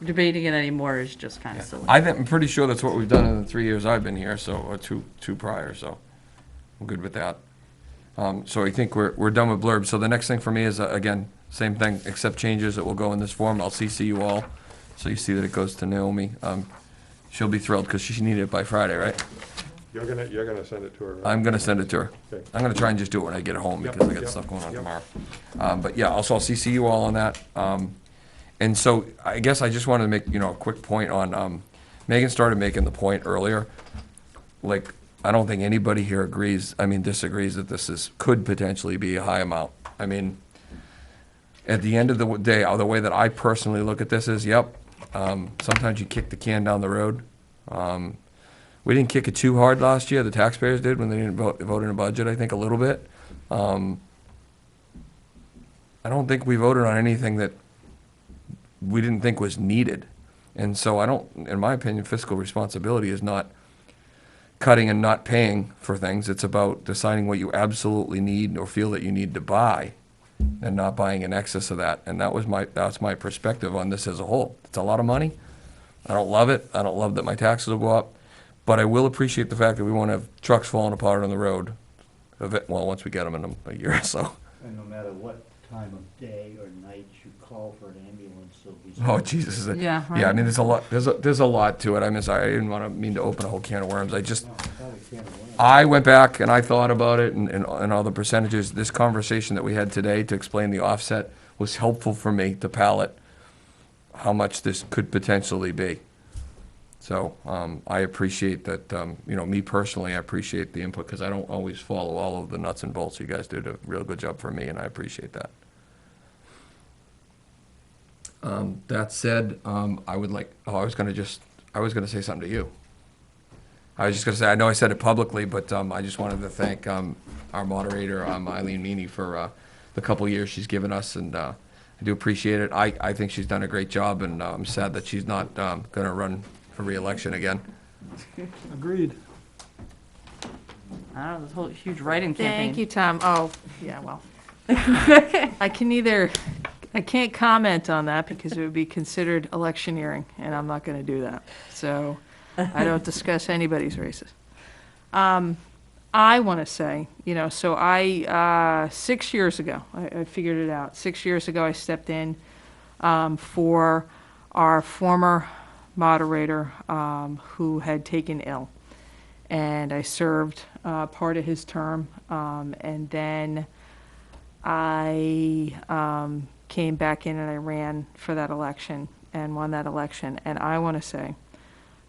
debating it anymore is just kind of silly. I'm pretty sure that's what we've done in the 3 years I've been here, so, or two prior, so I'm good with that. So I think we're done with blurb. So the next thing for me is, again, same thing, accept changes that will go in this form. I'll CC you all, so you see that it goes to Naomi. She'll be thrilled, because she needed it by Friday, right? You're gonna send it to her, right? I'm gonna send it to her. Okay. I'm gonna try and just do it when I get home, Yep, because I got yep, stuff going on yep. tomorrow. But yeah, also I'll CC you all on that. And so I guess I just wanted to make, a quick point on, Megan started making the point earlier. Like, I don't think anybody here disagrees that this could potentially be a high amount. I mean, at the end of the day, the way that I personally look at this is, sometimes you kick the can down the road. We didn't kick it too hard last year. The taxpayers did when they didn't vote in a budget, I think, a little bit. I don't think we voted on anything that we didn't think was needed. And so in my opinion, fiscal responsibility is not cutting and not paying for things. It's about deciding what you absolutely need or feel that you need to buy and not buying in excess of that. And that's my perspective on this as a whole. It's a lot of money. I don't love it. I don't love that my taxes will go up. But I will appreciate the fact that we won't have trucks falling apart on the road, once we get them in a year or so. And no matter what time of day or night you call for an ambulance, there'll be. Oh, Jesus. Yeah, Yeah, I right. mean, there's a lot, there's a lot to it. Sorry, I didn't mean to open a whole can of worms. No, it's not a can of worms. I went back and I thought about it and all the percentages. This conversation that we had today to explain the offset was helpful for me to palate how much this could potentially be. So I appreciate that, me personally, I appreciate the input, because I don't always follow all of the nuts and bolts. You guys did a real good job for me, and I appreciate that. That said, I was gonna say something to you. I was just gonna say, I know I said it publicly, but I just wanted to thank our moderator, Eileen Meany, for the couple years she's given us, and I do appreciate it. I think she's done a great job, and I'm sad that she's not gonna run for re-election again. Agreed. I don't know, this whole huge writing campaign. Thank you, Tom. Oh, yeah, well. I can't comment on that because it would be considered electioneering, and I'm not going to do that. So I don't discuss anybody's races. I want to say, so I, 6 years ago, I figured it out. 6 years ago, I stepped in for our former moderator who had taken ill. And I served part of his term. And then I came back in and I ran for that election and won that election. And I want to say,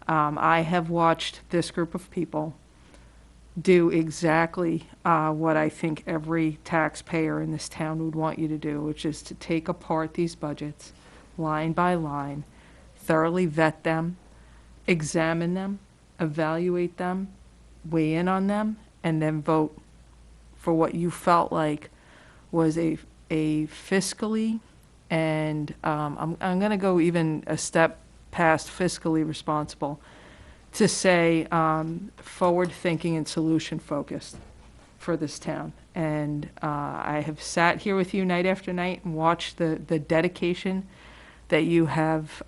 I have watched this group of people do exactly what I think every taxpayer in this town would want you to do, which is to take apart these budgets line by line, thoroughly vet them, examine them, evaluate them, weigh in on them, and then vote for what you felt like was a fiscally and I'm going to go even a step past fiscally responsible to say forward-thinking and solution-focused for this town. And I have sat here with you night after night and watched the dedication that you have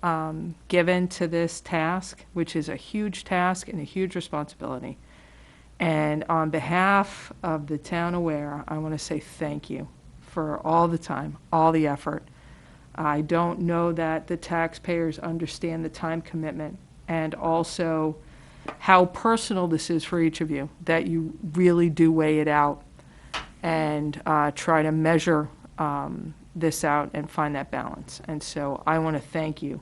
given to this task, which is a huge task and a huge responsibility. And on behalf of the town of Ware, I want to say thank you for all the time, all the effort. I don't know that the taxpayers understand the time commitment and also how personal this is for each of you, that you really do weigh it out and try to measure this out and find that balance. And so I want to thank you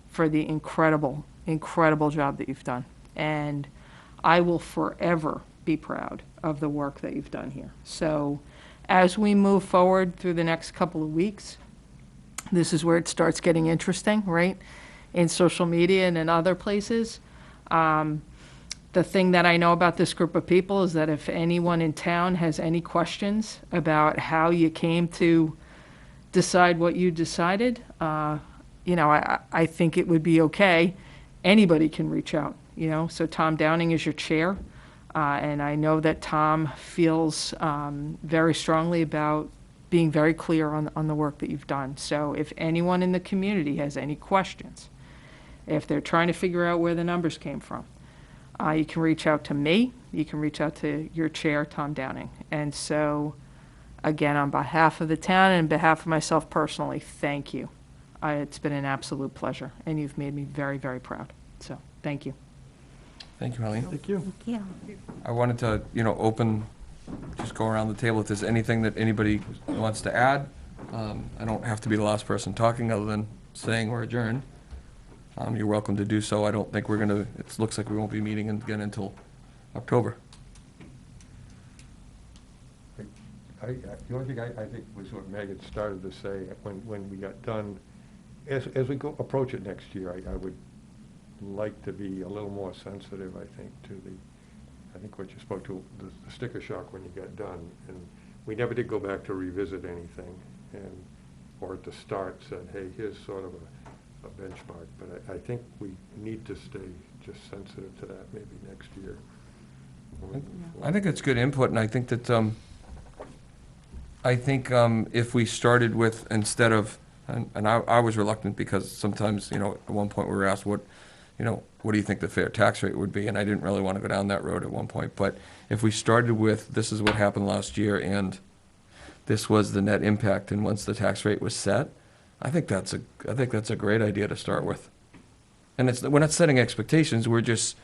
for the incredible, incredible job that you've done. And I will forever be proud of the work that you've done here. So as we move forward through the next couple of weeks, this is where it starts getting interesting, right? In social media and in other places. The thing that I know about this group of people is that if anyone in town has any questions about how you came to decide what you decided, I think it would be okay. Anybody can reach out, So Tom Downing is your chair, and I know that Tom feels very strongly about being very clear on the work that you've done. So if anyone in the community has any questions, if they're trying to figure out where the numbers came from, you can reach out to me. You can reach out to your chair, Tom Downing. And so, again, on behalf of the town and on behalf of myself personally, thank you. It's been an absolute pleasure, and you've made me very, very proud. So, thank you. Thank you, Eileen. Thank you. Yeah. I wanted to, just go around the table. If there's anything that anybody wants to add, I don't have to be the last person talking other than saying we're adjourned. You're welcome to do so. I don't think we're gonna, it looks like we won't be meeting again until October. The only thing I think was what Megan started to say when we got done, as we approach it next year, I would like to be a little more sensitive, I think, to I think what you spoke to, the sticker shock when you got done. And we never did go back to revisit anything or at the start said, hey, here's sort of a benchmark. But I think we need to stay just sensitive to that maybe next year. I think that's good input, and I think that, if we started with, instead of, and I was reluctant because sometimes, at one point we were asked what do you think the fair tax rate would be? And I didn't really want to go down that road at one point. But if we started with, this is what happened last year, and this was the net impact, and once the tax rate was set, I think that's a great idea to start with. And we're not setting expectations, we're just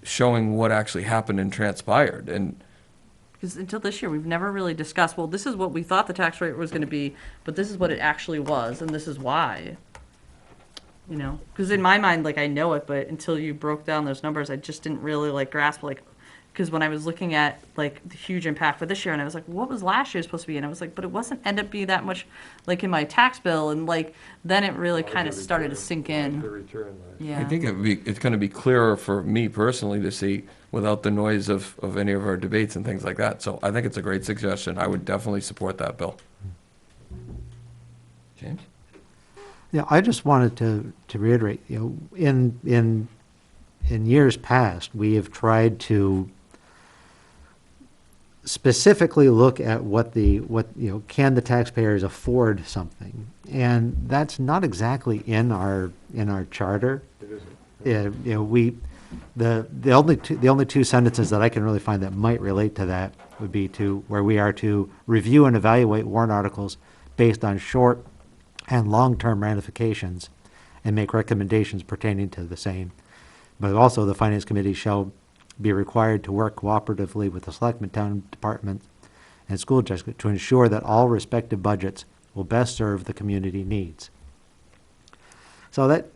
showing what actually happened and transpired. And Because until this year, we've never really discussed, well, this is what we thought the tax rate was going to be, but this is what it actually was, and this is why. Because in my mind, I know it, but until you broke down those numbers, I just didn't really grasp, because when I was looking at the huge impact for this year, and I was like, what was last year supposed to be? And I was like, but it wasn't end up being that much in my tax bill, and then it really kind of started to sink in. The return last year. Yeah. I think it's going to be clearer for me personally to see without the noise of any of our debates and things like that. So I think it's a great suggestion. I would definitely support that, Bill. James? Yeah, I just wanted to reiterate, in years past, we have tried to specifically look at can the taxpayers afford something? And that's not exactly in our charter. It isn't. We The only two sentences that I can really find that might relate to that would be to, where we are to review and evaluate warrant articles based on short and long-term ramifications and make recommendations pertaining to the same. But also, the Finance Committee shall be required to work cooperatively with the selectmen, town department, and school district to ensure that all respective budgets will best serve the community needs. So that,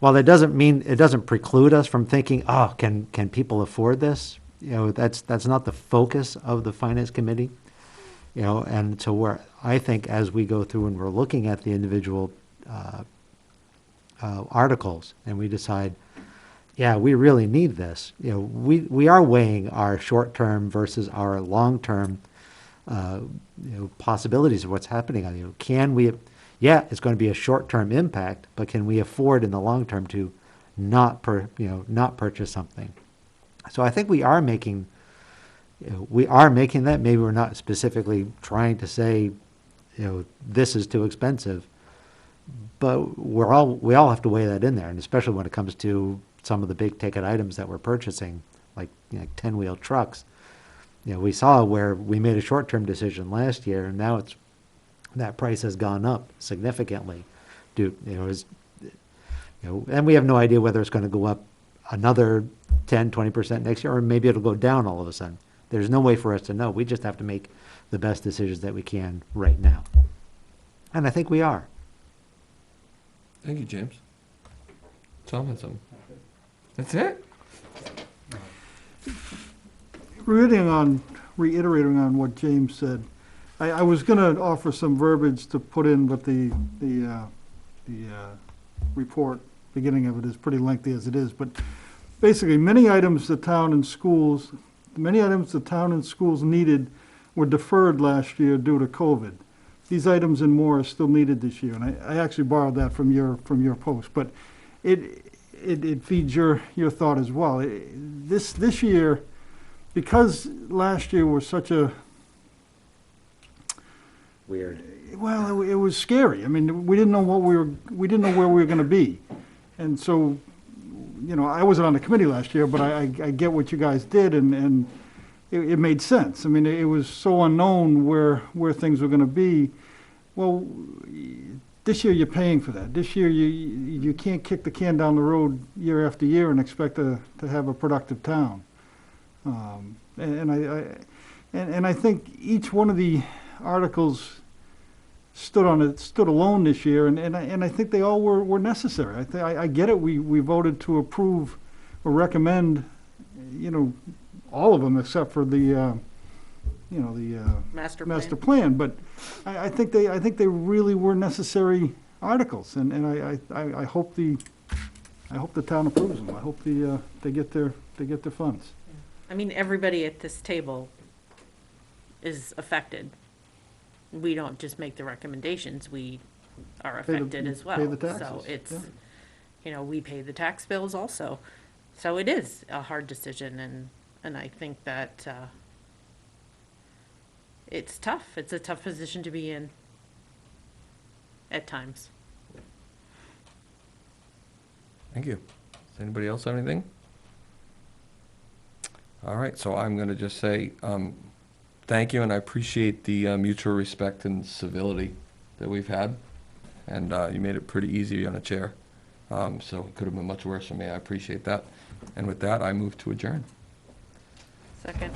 while that doesn't mean, it doesn't preclude us from thinking, oh, can people afford this? You know, that's not the focus of the Finance Committee. You know, and so I think as we go through and we're looking at the individual articles and we decide, yeah, we really need this. You know, we are weighing our short-term versus our long-term, possibilities of what's happening. You know, can we? Yeah, it's going to be a short-term impact, but can we afford in the long term to not purchase something? So I think we are making that. Maybe we're not specifically trying to say, this is too expensive, but we all have to weigh that in there, and especially when it comes to some of the big ticket items that we're purchasing, like 10-wheel trucks. We saw where we made a short-term decision last year, and now that price has gone up significantly. And we have no idea whether it's going to go up another 10, 20% next year, or maybe it'll go down all of a sudden. There's no way for us to know. We just have to make the best decisions that we can right now. And I think we are. Thank you, James. Tom had something. That's it? Reiterating on what James said, I was gonna offer some verbiage to put in, but the report, beginning of it is pretty lengthy as it is, but basically, many items the town and schools needed were deferred last year due to COVID. These items and more are still needed this year, and I actually borrowed that from your post, but it feeds your thought as well. This year, because last year was such a Weird. well, it was scary. I mean, we didn't know where we were going to be, and so, I wasn't on the committee last year, but I get what you guys did, and it made sense. I mean, it was so unknown where things were going to be. Well, this year you're paying for that. This year you can't kick the can down the road year after year and expect to have a productive town. And I think each one of the articles stood alone this year, and I think they all were necessary. I get it. We voted to approve or recommend, all of them except for the master plan. But I think they really were necessary articles, and I hope the town approves them. I hope they get their funds. I mean, everybody at this table is affected. We don't just make the recommendations, we are affected as well. Pay the taxes, So it's, yeah. we pay the tax bills also. So it is a hard decision, and I think that it's tough. It's a tough position to be in at times. Thank you. Does anybody else have anything? All right, so I'm going to just say thank you, and I appreciate the mutual respect and civility that we've had. And you made it pretty easy on a chair. So it could have been much worse for me. I appreciate that. And with that, I move to adjourn. Second.